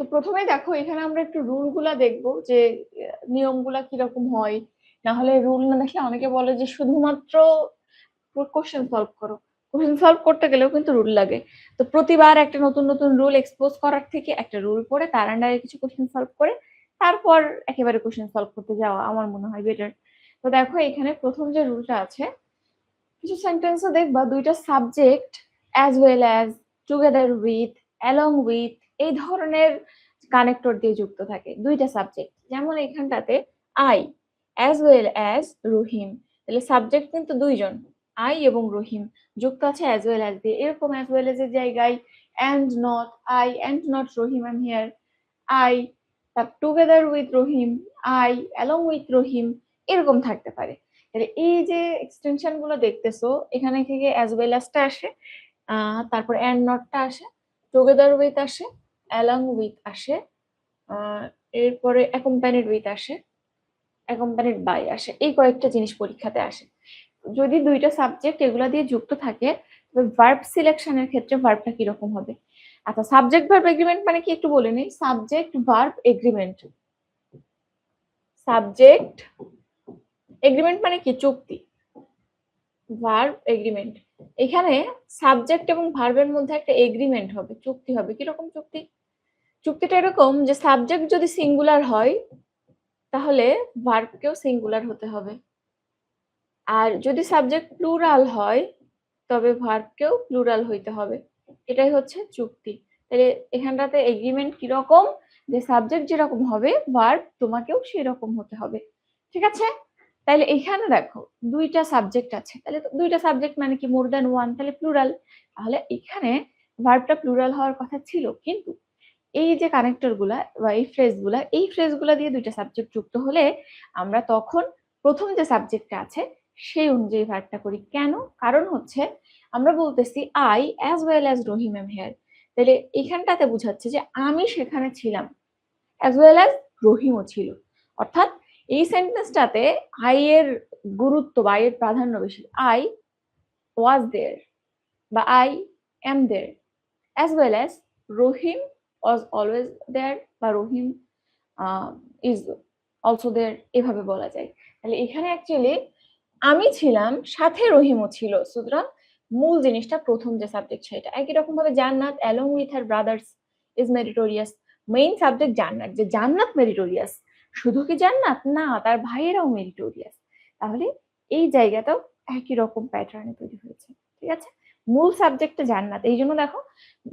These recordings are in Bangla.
তো প্রথমে দেখো এখানে আমরা একটু রুল গুলা দেখবো যে নিয়মগুলা কিরকম হয়। না হলে রুল না দেখলে অনেকে বলে যে শুধুমাত্র কোশ্চেন সলভ করো। কোশ্চেন সলভ করতে গেলেও কিন্তু রুল লাগে। তো প্রতিবার একটা নতুন নতুন রুল এক্সপোজ করার থেকে একটা রুল পড়ে তার আন্ডারে কিছু কোশ্চেন সলভ করে তারপর একেবারে কোশ্চেন সলভ করতে যাওয়া আমার মনে হয় বেটার। তো দেখো এখানে প্রথম যে রুলটা আছে, কিছু সেন্টেন্সে দেখবা দুইটা subject as well as, together with, along with এই ধরনের কানেক্টর দিয়ে যুক্ত থাকে দুইটা সাবজেক্ট। যেমন এখানটাতে আই অ্যাজ ওয়েল অ্যাজ রহিম, তাহলে সাবজেক্ট কিন্তু দুইজন আই এবং রহিম, যুক্ত আছে অ্যাজ ওয়েল অ্যাজ দিয়ে। এরকম অ্যাজ ওয়েল অ্যাজ এর জায়গায় and not, I and not Rahim I am here, I together with Rahim, I along with Rahim, এরকম থাকতে পারে। তাহলে এই যে এক্সটেনশন গুলো দেখতেছো এখানে থেকে অ্যাজ ওয়েল অ্যাজটা আসে, তারপর অ্যান্ড নটটা আসে, টুগেদার উইথ আসে, অ্যালং উইথ আসে, এরপরে অ্যাকম্পানিড উইথ আসে, অ্যাকম্পানিড বাই আসে। এই কয়েকটা জিনিস পরীক্ষাতে আসে। যদি দুইটা সাবজেক্ট এগুলা দিয়ে যুক্ত থাকে তবে ভার্ব সিলেকশনের ক্ষেত্রে ভার্বটা কিরকম হবে। আচ্ছা, সাবজেক্ট ভার্ব এগ্রিমেন্ট মানে কি একটু বলে নিই। Subject verb agreement, subject agreement মানে কি চুক্তি, ভার্ব এগ্রিমেন্ট। এখানে সাবজেক্ট এবং ভার্বের মধ্যে একটা এগ্রিমেন্ট হবে, চুক্তি হবে। কিরকম চুক্তি? চুক্তিটা এরকম যে সাবজেক্ট যদি সিঙ্গুলার হয় তাহলে ভার্বকেও সিঙ্গুলার হতে হবে, আর যদি সাবজেক্ট প্লুরাল হয় তবে ভার্বকেও প্লুরাল হইতে হবে। এটাই হচ্ছে চুক্তি। তাহলে এখানটাতে এগ্রিমেন্ট কিরকম, যে সাবজেক্ট যেরকম হবে ভার্ব তোমাকেও সেরকম হতে হবে। ঠিক আছে? তাহলে এখানে দেখো দুইটা সাবজেক্ট আছে, তাহলে দুইটা সাবজেক্ট মানে কি মোর দ্যান ওয়ান, তাহলে প্লুরাল। তাহলে এখানে ভার্বটা প্লুরাল হওয়ার কথা ছিল, কিন্তু এই যে কানেক্টর গুলা বা এই ফ্রেজ গুলা দিয়ে দুইটা সাবজেক্ট যুক্ত হলে আমরা তখন প্রথম যে সাবজেক্টটা আছে সেই অনুযায়ী ভার্বটা করি। কেন? কারণ হচ্ছে আমরা বলতেছি I as well as Rahim am here, তাহলে এখানটাতে বুঝাচ্ছে যে আমি সেখানে ছিলাম, অ্যাজ ওয়েল অ্যাজ রহিমও ছিল। অর্থাৎ এই সেন্টেন্সটাতে আই এর গুরুত্ব বা আই এর প্রাধান্য বেশি। আই ওয়াজ দেয়ার বা I am there, as well as Rahim was always there বা রহিম ইজ অলসো দেয়ার, এভাবে বলা যায়। তাহলে এখানে অ্যাকচুয়ালি আমি ছিলাম সাথে রহিমও ছিল, সুতরাং মূল জিনিসটা প্রথম যে সাবজেক্ট সেটা। একই রকম ভাবে জান্নাত along with her brothers is meritorious, main subject জান্নাত, যে জান্নাত মেরিটোরিয়াস। শুধু কি জান্নাত না, তার ভাইয়েরাও মেরিটোরিয়াস। তাহলে এই জায়গাটাও একই রকম প্যাটার্নে তৈরি হয়েছে। ঠিক আছে? মূল সাবজেক্টটা জান্নাত, এই জন্য দেখো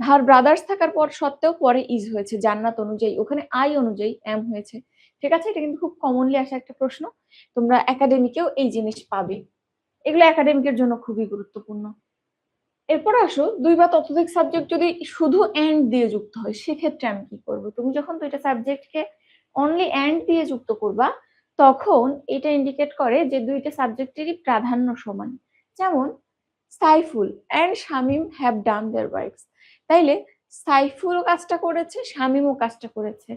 হার ব্রাদার্স থাকার পর সত্ত্বেও পরে ইজ হয়েছে জান্নাত অনুযায়ী, ওখানে আই অনুযায়ী এম হয়েছে। ঠিক আছে? এটা কিন্তু খুব কমনলি আসা একটা প্রশ্ন, তোমরা একাডেমিকেও এই জিনিস পাবে। এগুলো একাডেমিকের জন্য খুবই গুরুত্বপূর্ণ। এরপর আসো, দুই বা ততোধিক সাবজেক্ট যদি শুধু এন্ড দিয়ে যুক্ত হয় সেক্ষেত্রে আমি কি করব। তুমি যখন দুইটা সাবজেক্টকে অনলি এন্ড দিয়ে যুক্ত করবা তখন এটা ইন্ডিকেট করে যে দুইটা সাবজেক্টেরই প্রাধান্য সমান। যেমন Saiful and Shamim have done their works, তাইলে সাইফুলও কাজটা করেছে, শামিমও কাজটা করেছে,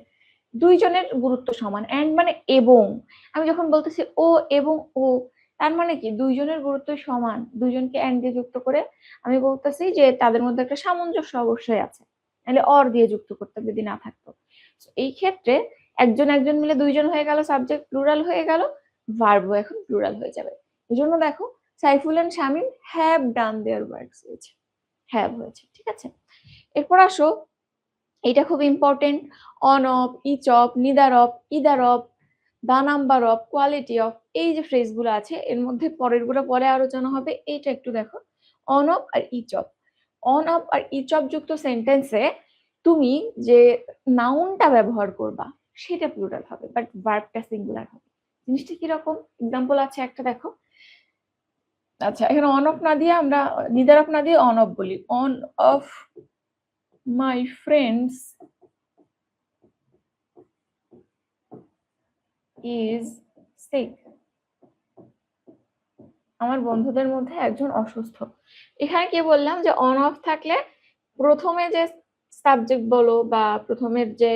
দুইজনের গুরুত্ব সমান। এন্ড মানে এবং, আমি যখন বলতেছি ও এবং ও, তার মানে কি দুইজনের গুরুত্ব সমান। দুইজনকে এন্ড দিয়ে যুক্ত করে আমি বলতেছি যে তাদের মধ্যে একটা সামঞ্জস্য অবশ্যই আছে, নাহলে অর দিয়ে যুক্ত করতে যদি না থাকতো। এই ক্ষেত্রে একজন একজন মিলে দুইজন হয়ে গেল, সাবজেক্ট প্লুরাল হয়ে গেল, ভার্বও এখন প্লুরাল হয়ে যাবে। এই জন্য দেখো Saiful and Shamim have done their works হয়েছে, হ্যাভ হয়েছে। ঠিক আছে? এরপর আসো, এটা খুব important, one of, each of, neither of, either of, the number of, quality of, এই যে ফ্রেজ গুলো আছে এর মধ্যে পরের গুলো পরে আলোচনা হবে। এইটা একটু দেখো, অন অফ আর ইচ অফ। অন অফ আর ইচ অফ যুক্ত সেন্টেন্সে তুমি যে নাউনটা ব্যবহার করবা সেটা প্লুরাল হবে, বাট ভার্বটা সিঙ্গুলার হবে। জিনিসটা কিরকম? এক্সাম্পল আছে একটা, দেখো। আচ্ছা, এখানে অন অফ না দিয়ে আমরা নিদার অফ না দিয়ে অন অফ বলি। One of my friends is sick, আমার বন্ধুদের মধ্যে একজন অসুস্থ। এখানে কি বললাম যে অন অফ থাকলে প্রথমে যে সাবজেক্ট বলো বা প্রথমের যে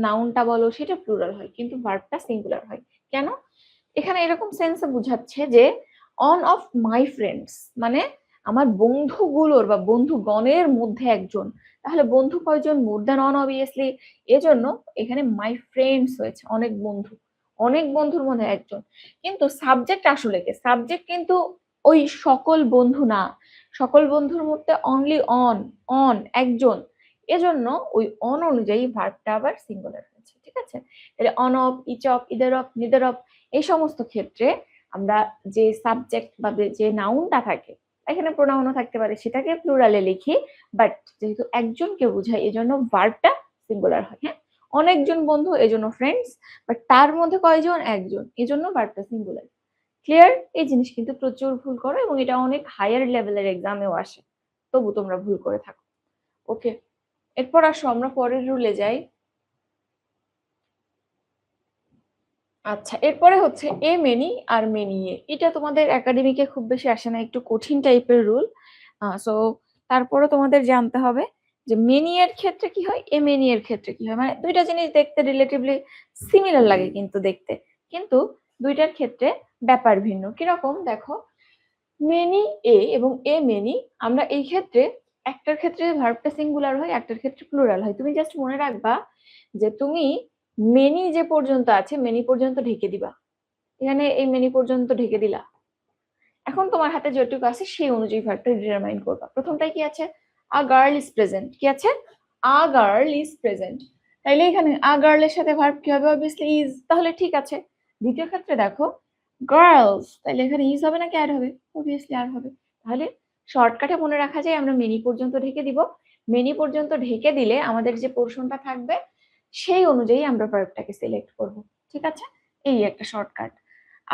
নাউনটা বলো সেটা প্লুরাল হয়, কিন্তু ভার্বটা সিঙ্গুলার হয়। কেন? এখানে এরকম সেন্সে বুঝাচ্ছে যে অন অফ মাই ফ্রেন্ডস মানে আমার বন্ধুগুলোর বা বন্ধুগণের মধ্যে একজন, তাহলে বন্ধু কয়জন? More than on obviously. এজন্য এখানে মাই ফ্রেন্ডস হয়েছে, অনেক বন্ধু, অনেক বন্ধুর মধ্যে একজন। কিন্তু সাবজেক্ট আসলে কে? সাবজেক্ট কিন্তু ওই সকল বন্ধু না, সকল বন্ধুর মধ্যে অনলি অন একজন। এজন্য ওই অন অনুযায়ী ভার্বটা আবার সিঙ্গুলার হয়েছে, ঠিক আছে? তাহলে one of, each of, either of, neither of, এই সমস্ত ক্ষেত্রে আমরা যে সাবজেক্ট বা যে নাউনটা থাকে, এখানে প্রোনাউনও থাকতে পারে, সেটাকে প্লুরালে লিখি, বাট যেহেতু একজনকে বোঝায় এজন্য ভার্বটা সিঙ্গুলার হয়। হ্যাঁ, অনেকজন বন্ধু এজন্য ফ্রেন্ডস, বাট তার মধ্যে কয়জন? একজন, এজন্য ভার্বটা সিঙ্গুলার। ক্লিয়ার? এই জিনিস কিন্তু প্রচুর ভুল করো এবং এটা অনেক হায়ার লেভেলের এক্সামেও আসে, তবু তোমরা ভুল করে থাকো। ওকে, এরপর আসো আমরা পরের রুলে যাই। আচ্ছা, এরপরে হচ্ছে এ মেনি আর মেনি এ। এটা তোমাদের একাডেমিকে খুব বেশি আসে না, একটু কঠিন টাইপের রুল। সো তারপরে তোমাদের জানতে হবে যে মেনি এর ক্ষেত্রে কি হয়, এ মেনি এর ক্ষেত্রে কি হয়। মানে দুইটা জিনিস দেখতে রিলেটিভলি সিমিলার লাগে কিন্তু দেখতে, কিন্তু দুইটার ক্ষেত্রে ব্যাপার ভিন্ন। কিরকম দেখো, মেনি এ এবং এ মেনি, আমরা এই ক্ষেত্রে একটার ক্ষেত্রে ভার্বটা সিঙ্গুলার হয়, একটার ক্ষেত্রে প্লুরাল হয়। তুমি জাস্ট মনে রাখবা যে তুমি মেনি যে পর্যন্ত আছে মেনি পর্যন্ত ঢেকে দিবা, এখানে এই মেনি পর্যন্ত ঢেকে দিলা। এখন তোমার হাতে যেটুকু আছে সেই অনুযায়ী ভার্বটা ডিটারমাইন করবা। প্রথমটাই কি আছে? A girl is present. কি আছে? A girl is present. তাইলে এখানে আ গার্লের সাথে ভার্ব কি হবে? Obviously is. তাহলে ঠিক আছে। দ্বিতীয় ক্ষেত্রে দেখো, গার্লস, তাইলে এখানে ইজ হবে নাকি আর হবে? অবভিয়াসলি আর হবে। তাহলে শর্টকাটে মনে রাখা যায় আমরা মেনি পর্যন্ত ঢেকে দিব। মেনি পর্যন্ত ঢেকে দিলে আমাদের যে পোর্শনটা থাকবে সেই অনুযায়ী আমরা ভার্বটাকে সিলেক্ট করব। ঠিক আছে? এই একটা শর্টকাট।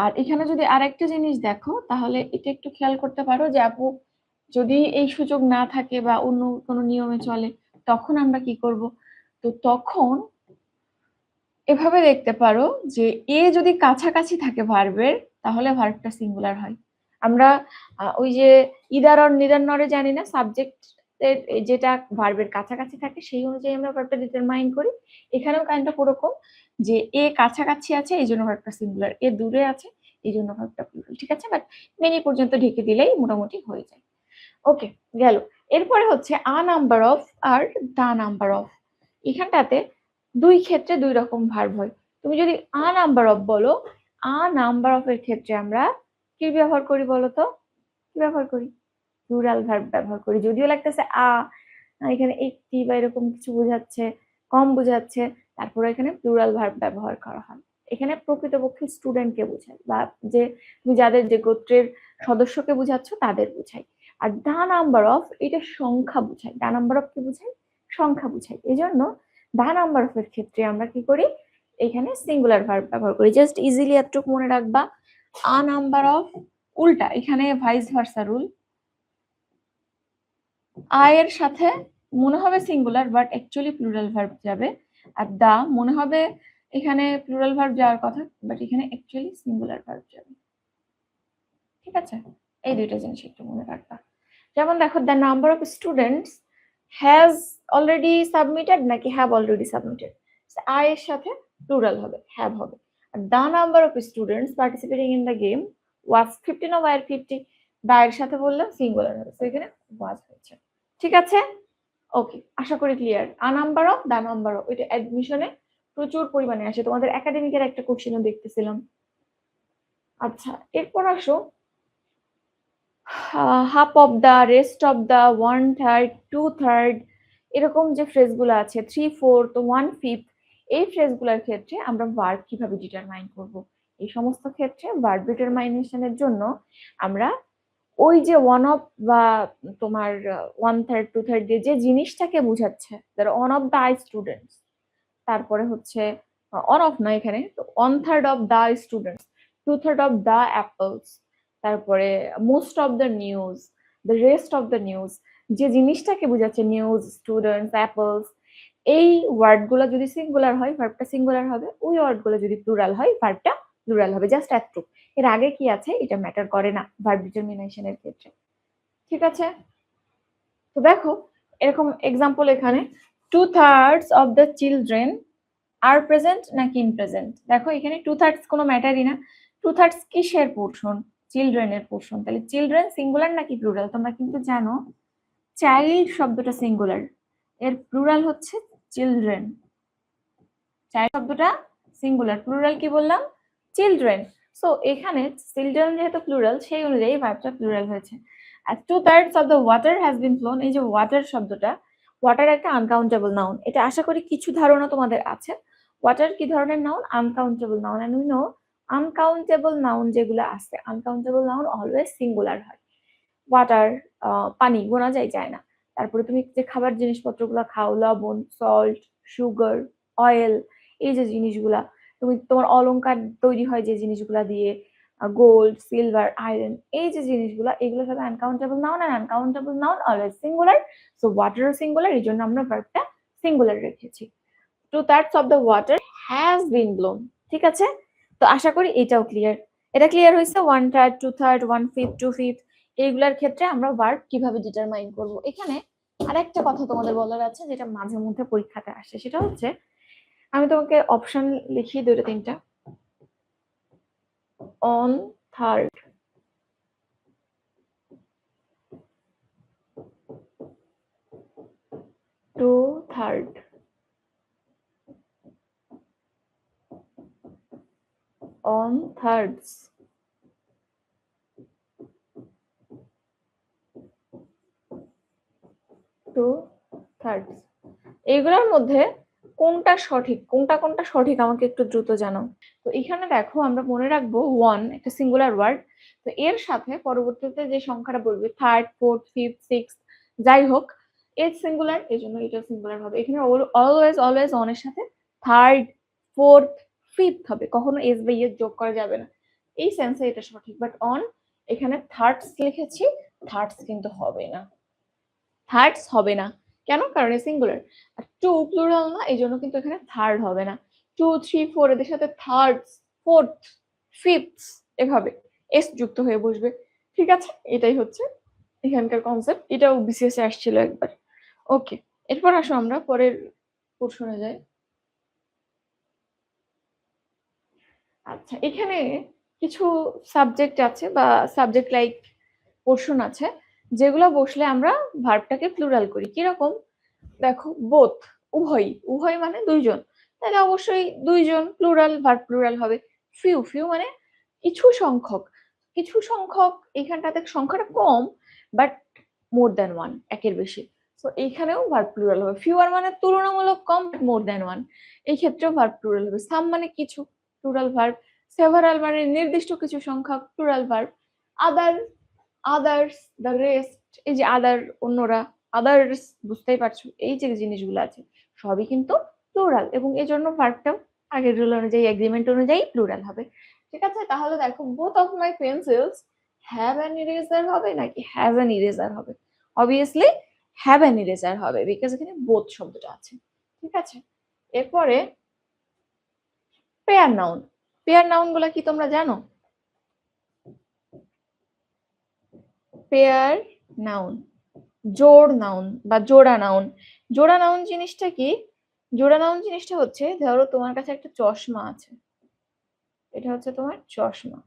আর এখানে যদি আরেকটা জিনিস দেখো, তাহলে এটা একটু খেয়াল করতে পারো যে আপু যদি এই সুযোগ না থাকে বা অন্য কোনো নিয়মে চলে, তখন আমরা কি করব? তো তখন এভাবে দেখতে পারো যে এ যদি কাছাকাছি থাকে ভার্বের, তাহলে ভার্বটা সিঙ্গুলার হয়। আমরা ওই যে ইদার অর নিদার নরে জানি না, সাবজেক্ট যেটা ভার্বের কাছাকাছি থাকে সেই অনুযায়ী আমরা ভার্বটা ডিটারমাইন করি। এখানেও কাইন্ড অফ ওরকম যে এ কাছাকাছি আছে এই জন্য ভার্বটা সিঙ্গুলার, এ দূরে আছে এই জন্য ভার্বটা প্লুরাল। ঠিক আছে, বাট মেনি পর্যন্ত ঢেকে দিলেই মোটামুটি হয়ে যায়। ওকে, গেল। এরপরে হচ্ছে আ নাম্বার অফ আর দা নাম্বার অফ। এখানটাতে দুই ক্ষেত্রে দুই রকম ভার্ব হয়। তুমি যদি আ নাম্বার অফ বলো, আ নাম্বার অফ এর ক্ষেত্রে আমরা কি ব্যবহার করি বলো তো? কি ব্যবহার করি? প্লুরাল ভার্ব ব্যবহার করি। যদিও লাগতেছে এখানে একটি বা এরকম কিছু বোঝাচ্ছে, কম বোঝাচ্ছে, তারপরে এখানে প্লুরাল ভার্ব ব্যবহার করা হয়। এখানে প্রকৃতপক্ষে স্টুডেন্টকে বোঝায় বা যে তুমি যাদের যে গোত্রের সদস্যকে বোঝাচ্ছ তাদের বোঝায়। আর দা নাম্বার অফ এটা সংখ্যা বোঝায়। দা নাম্বার অফ কি বোঝায়? সংখ্যা বোঝায়। এই জন্য দা নাম্বার অফ এর ক্ষেত্রে আমরা কি করি? এখানে সিঙ্গুলার ভার্ব ব্যবহার করি। জাস্ট ইজিলি এতটুকু মনে রাখবা, আ নাম্বার অফ উল্টা, এখানে ভাইস ভার্সা রুল। এর সাথে মনে হবে singular but actually plural verb যাবে, আর দা মনে হবে এখানে প্লুরাল ভার্ব যাওয়ার কথা বাট এখানে অ্যাকচুয়ালি সিঙ্গুলার ভার্ব যাবে। ঠিক আছে, এই দুইটা জিনিস একটু মনে রাখবা। যেমন দেখো, the number of students has already submitted নাকি হ্যাভ অলরেডি সাবমিটেড, এর সাথে প্লুরাল হবে, হ্যাভ হবে। আর the number of students participating in the game was 15 ও ওয়ার 50, দা এর সাথে বললে সিঙ্গুলার হবে, তো এখানে ওয়াজ হয়েছে। ঠিক আছে, ওকে, আশা করি clear. A number of, the number of, এটা অ্যাডমিশনে প্রচুর পরিমাণে আসে, তোমাদের একাডেমিকের একটা কোশ্চেনও দেখতেছিলাম। আচ্ছা, এরপর আসো half of the, rest of the, 1/3, 2/3, এরকম যে ফ্রেজগুলো আছে 3/4, 1/5, এই ফ্রেজগুলোর ক্ষেত্রে আমরা ভার্ব কিভাবে ডিটারমাইন করব? এই সমস্ত ক্ষেত্রে ভার্ব ডিটারমাইনেশনের জন্য আমরা ওই যে ওয়ান অফ বা তোমার 1/3, 2/3 দিয়ে যে জিনিসটাকে বোঝাচ্ছে, ধরো অন অফ দা স্টুডেন্টস, তারপরে হচ্ছে অন অফ না, এখানে তো 1/3 of the students, 2/3 of the apples, তারপরে most of the news, the rest of the news, যে জিনিসটাকে বোঝাচ্ছে নিউজ, স্টুডেন্টস, অ্যাপলস, এই ওয়ার্ডগুলো যদি সিঙ্গুলার হয় ভার্বটা সিঙ্গুলার হবে, ওই ওয়ার্ডগুলো যদি প্লুরাল হয় ভার্বটা প্লুরাল হবে। জাস্ট এতটুকু, এর আগে কি আছে এটা ম্যাটার করে না ভার্ব ডিটারমিনেশনের ক্ষেত্রে। ঠিক আছে, তো দেখো এরকম এক্সাম্পল এখানে 2/3 of the children are present নাকি ইন প্রেজেন্ট। দেখো এখানে 2/3 কোনো ম্যাটারই না। 2/3 কিসের পোর্শন? চিলড্রেনের পোর্শন। তাহলে চিলড্রেন সিঙ্গুলার নাকি প্লুরাল? তোমরা কিন্তু জানো চাইল্ড শব্দটা সিঙ্গুলার এর প্লুরাল হচ্ছে চিলড্রেন। চাইল্ড শব্দটা সিঙ্গুলার, প্লুরাল কি বললাম? চিলড্রেন। সো এখানে চিলড্রেন যেহেতু প্লুরাল, সেই অনুযায়ী ভার্বটা প্লুরাল হয়েছে। আর 2/3 of the water has been flown, এই যে ওয়াটার শব্দটা, ওয়াটার একটা আনকাউন্টেবল নাউন। এটা আশা করি কিছু ধারণা তোমাদের আছে। ওয়াটার কি ধরনের noun? Uncountable noun. And we know uncountable noun যেগুলো আছে, আনকাউন্টেবল নাউন অলওয়েজ সিঙ্গুলার হয়। ওয়াটার, পানি গোনা যায় না। তারপরে তুমি যে খাবার জিনিসপত্রগুলো খাও, লবণ, সল্ট, সুগার, অয়েল, এই যে জিনিসগুলা, তুমি তোমার অলংকার তৈরি হয় যে জিনিসগুলা দিয়ে, গোল্ড, সিলভার, আয়রন, এই যে জিনিসগুলা, এগুলো সব আনকাউন্টেবল নাউন। আর uncountable noun always singular. So ওয়াটারও সিঙ্গুলার, এই জন্য আমরা ভার্বটা সিঙ্গুলার রেখেছি। 2/3 of the water has been blown. ঠিক আছে, তো আশা করি এটাও ক্লিয়ার। এটা ক্লিয়ার হয়েছে? 1/3, 2/3, 1/5, 2/5 এইগুলার ক্ষেত্রে আমরা ভার্ব কিভাবে ডিটারমাইন করব। এখানে আরেকটা কথা তোমাদের বলার আছে, যেটা মাঝে মধ্যে পরীক্ষাতে আসে, সেটা হচ্ছে, আমি তোমাকে অপশন লিখিয়ে দুটো তিনটা। One third, two third, one thirds, two thirds, এইগুলোর মধ্যে কোনটা সঠিক, কোনটা সঠিক আমাকে একটু দ্রুত জানাও। তো এখানে দেখো, আমরা মনে রাখবো ওয়ান একটা সিঙ্গুলার ওয়ার্ড, তো এর সাথে পরবর্তীতে যে সংখ্যাটা বলবে, থার্ড, ফোর্থ, ফিফথ, সিক্স, যাই হোক, এর সিঙ্গুলার, এই জন্য এটা সিঙ্গুলার হবে। এখানে অলওয়েজ অলওয়েজ অন এর সাথে থার্ড, ফোর্থ, ফিফথ হবে, কখনো এস বা ইয়েস যোগ করা যাবে না। এই সেন্সে এটা সঠিক। বাট অন, এখানে থার্ডস লিখেছি, থার্ডস কিন্তু হবে না, থার্ডস হবে না। কেন? কারণ এ সিঙ্গুলার। আর টু প্লুরাল না, এই জন্য কিন্তু এখানে থার্ড হবে না। 2, 3, 4 এদের সাথে থার্ডস, ফোর্থ, ফিফথ, এভাবে এস যুক্ত হয়ে বসবে। ঠিক আছে, এটাই হচ্ছে এখানকার কনসেপ্ট। এটাও বিসিএস এ আসছিল একবার। ওকে, এরপর আসো আমরা পরের পোর্শনে যাই। আচ্ছা, এখানে কিছু সাবজেক্ট আছে বা সাবজেক্ট লাইক পোর্শন আছে, যেগুলো বসলে আমরা ভার্বটাকে প্লুরাল করি। কিরকম? দেখো, বোথ, উভয়, উভয় মানে দুইজন, তাহলে অবশ্যই দুইজন প্লুরাল, ভার্ব প্লুরাল হবে। ফিউ, ফিউ মানে কিছু সংখ্যক, কিছু সংখ্যক, এখানটাতে সংখ্যাটা কম, বাট মোর দ্যান ওয়ান, একের বেশি। তো এইখানেও ভার্ব প্লুরাল হবে। ফিউয়ার মানে তুলনামূলক কম, বাট মোর দ্যান ওয়ান, এই ক্ষেত্রেও ভার্ব প্লুরাল হবে। সাম মানে কিছু, প্লুরাল ভার্ব। সেভারাল মানে নির্দিষ্ট কিছু সংখ্যক, plural verb. Other, others, the rest, এই যে আদার, অন্যরা, আদার্স, বুঝতেই পারছো, এই যে জিনিসগুলো আছে সবই কিন্তু প্লুরাল, এবং এই জন্য ভার্বটাও আগের রুল অনুযায়ী, এগ্রিমেন্ট অনুযায়ী প্লুরাল হবে। ঠিক আছে, তাহলে দেখো, both of my pencils have an eraser হবে নাকি হ্যাভ অ্যান ইরেজার হবে? অবভিয়াসলি হ্যাভ অ্যান ইরেজার হবে, বিকজ এখানে বোথ শব্দটা আছে। ঠিক আছে, এরপরে পেয়ার নাউন। পেয়ার নাউন গুলা কি তোমরা জানো? পেয়ার নাউন, জোড় নাউন বা জোড়া নাউন। জোড়া নাউন জিনিসটা কি? জোড়া নাউন জিনিসটা হচ্ছে, ধরো তোমার কাছে একটা চশমা আছে, এটা হচ্ছে তোমার চশমা।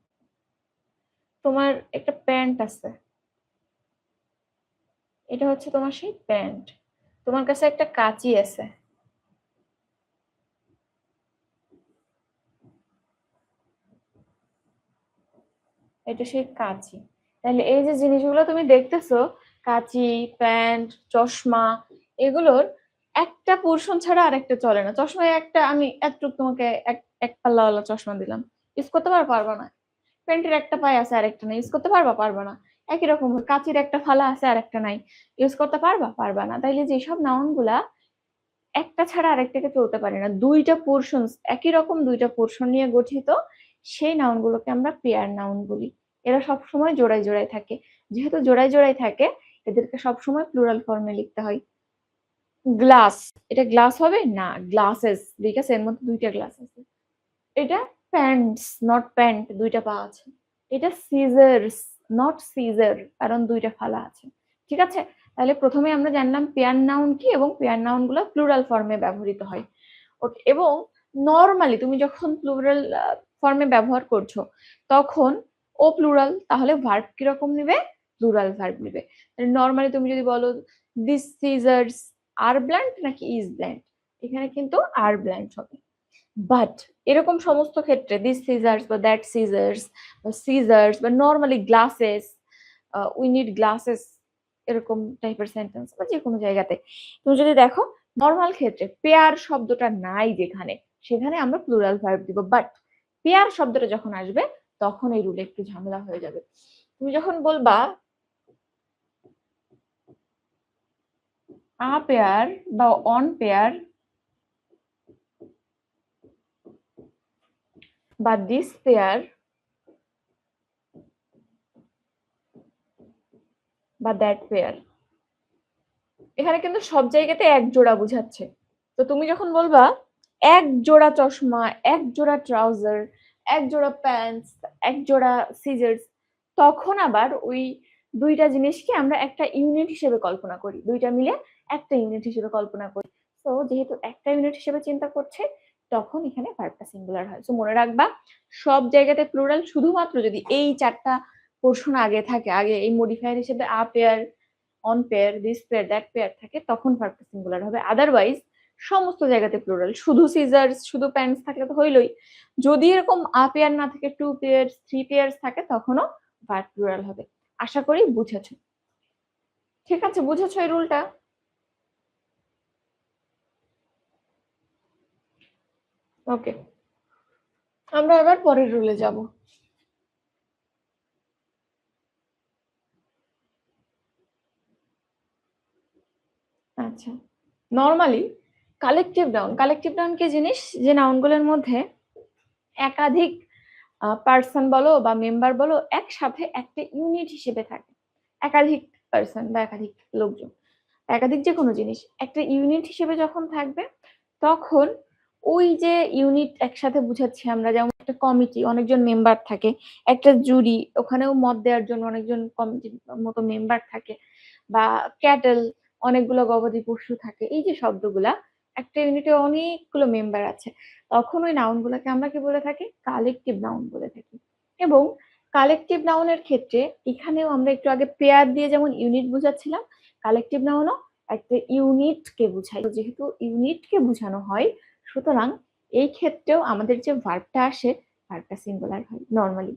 তোমার একটা প্যান্ট আছে, এটা হচ্ছে তোমার সেই প্যান্ট। তোমার কাছে একটা কাঁচি আছে, এটা সেই কাঁচি। তাহলে এই যে জিনিসগুলো তুমি দেখতেছো, কাঁচি, প্যান্ট, চশমা, এগুলোর একটা পোর্শন ছাড়া আরেকটা চলে না। চশমায় একটা, আমি এতটুকু তোমাকে এক এক পাল্লাওয়ালা চশমা দিলাম, ইউজ করতে পারবা না। প্যান্টের একটা পায়ে আছে আরেকটা নাই, ইউজ করতে পারবা না। একই রকম কাঁচির একটা ফালা আছে আরেকটা নাই, ইউজ করতে পারবা না। তাইলে যেসব নাউন গুলা একটা ছাড়া আরেকটাকে চলতে পারে না, দুইটা পোর্শন, একই রকম দুইটা পোর্শন নিয়ে গঠিত, সেই নাউন গুলোকে আমরা পেয়ার নাউন বলি। এরা সবসময় জোড়ায় জোড়ায় থাকে। যেহেতু জোড়ায় জোড়ায় থাকে, এদেরকে সবসময় প্লুরাল ফর্মে লিখতে হয়। গ্লাস, এটা গ্লাস হবে না, গ্লাসেস, ঠিক আছে, এর মধ্যে দুইটা গ্লাস আছে। এটা প্যান্টস, নট প্যান্ট, দুইটা পা আছে। এটা সিজার্স, নট সিজার, কারণ দুইটা ফালা আছে। ঠিক আছে, তাহলে প্রথমে আমরা জানলাম পেয়ার নাউন কি, এবং পেয়ার নাউন গুলো প্লুরাল ফর্মে ব্যবহৃত হয়। ওকে, এবং নর্মালি তুমি যখন প্লুরাল ফর্মে ব্যবহার করছো, তখন ও প্লুরাল, তাহলে ভার্ব কিরকম নিবে? প্লুরাল ভার্ব নিবে। নর্মালি তুমি যদি বলো দিস সিজার্স, আর ব্ল্যান্ড নাকি ইজ ব্ল্যান্ড? এখানে কিন্তু আর ব্ল্যান্ড হবে। বাট এরকম সমস্ত ক্ষেত্রে দিস সিজার্স বা দ্যাট সিজার্স বা normally glasses, we need glasses, এরকম টাইপের সেন্টেন্স বা যে কোনো জায়গাতে তুমি যদি দেখো নর্মাল ক্ষেত্রে পেয়ার শব্দটা নাই যেখানে, সেখানে আমরা প্লুরাল ভার্ব দিব। বাট পেয়ার শব্দটা যখন আসবে তখন এই রুলে একটু ঝামেলা হয়ে যাবে। তুমি যখন বলবা আ পেয়ার বা অন পেয়ার বা দিস পেয়ার বা দ্যাট পেয়ার, এখানে কিন্তু সব জায়গাতে এক জোড়া বুঝাচ্ছে। তো তুমি যখন বলবা এক জোড়া চশমা, এক জোড়া ট্রাউজার, এক জোড়া প্যান্টস, এক জোড়া সিজার্স, তখন আবার ওই দুইটা জিনিসকে আমরা একটা ইউনিট হিসেবে কল্পনা করি, দুইটা মিলে একটা ইউনিট হিসেবে কল্পনা করি। তো যেহেতু একটা ইউনিট হিসেবে চিন্তা করছে তখন এখানে ভার্বটা সিঙ্গুলার হয়। তো মনে রাখবা সব জায়গাতে প্লুরাল, শুধুমাত্র যদি এই চারটা পোর্শন আগে থাকে, আগে এই মডিফায়ার হিসেবে আ pair, on pair, this pair, that pair থাকে, তখন ভার্বটা সিঙ্গুলার হবে। আদারওয়াইজ সমস্ত জায়গাতে প্লুরাল। শুধু সিজার্স, শুধু প্যান্টস থাকলে তো হইলই। যদি এরকম আ পেয়ার না থাকে, টু পেয়ার্স, থ্রি পেয়ার্স থাকে, তখনও ভার্ব প্লুরাল হবে। আশা করি বুঝেছো। ঠিক আছে, বুঝেছো এই রুলটা? ওকে, আমরা এবার পরের রুলে যাব। আচ্ছা, নর্মালি কালেকটিভ নাউন কি জিনিস? যে নাউনগুলোর মধ্যে একাধিক পার্সন বলো বা মেম্বার বলো একসাথে একটা ইউনিট হিসেবে থাকে। একাধিক পার্সন বা একাধিক লোকজন, একাধিক যে কোনো জিনিস একটা ইউনিট হিসেবে যখন থাকবে, তখন ওই যে ইউনিট একসাথে বুঝাচ্ছি আমরা, যেমন একটা কমিটি অনেকজন মেম্বার থাকে, একটা জুরি ওখানেও মত দেওয়ার জন্য অনেকজন কমিটির মতো মেম্বার থাকে, বা ক্যাটেল অনেকগুলো গবাদি পশু থাকে, এই যে শব্দগুলা একটা ইউনিটে অনেকগুলো মেম্বার আছে, তখন ওই নাউন গুলাকে আমরা কি বলে থাকি? কালেকটিভ নাউন বলে থাকি। এবং কালেকটিভ নাউনের ক্ষেত্রে এখানেও আমরা একটু আগে পেয়ার দিয়ে যেমন ইউনিট বুঝাচ্ছিলাম, কালেকটিভ নাউনও একটা ইউনিটকে বুঝায়। যেহেতু ইউনিটকে বোঝানো হয়, সুতরাং এই ক্ষেত্রেও আমাদের যে ভার্বটা আসে, ভার্বটা সিঙ্গুলার হয় নর্মালি।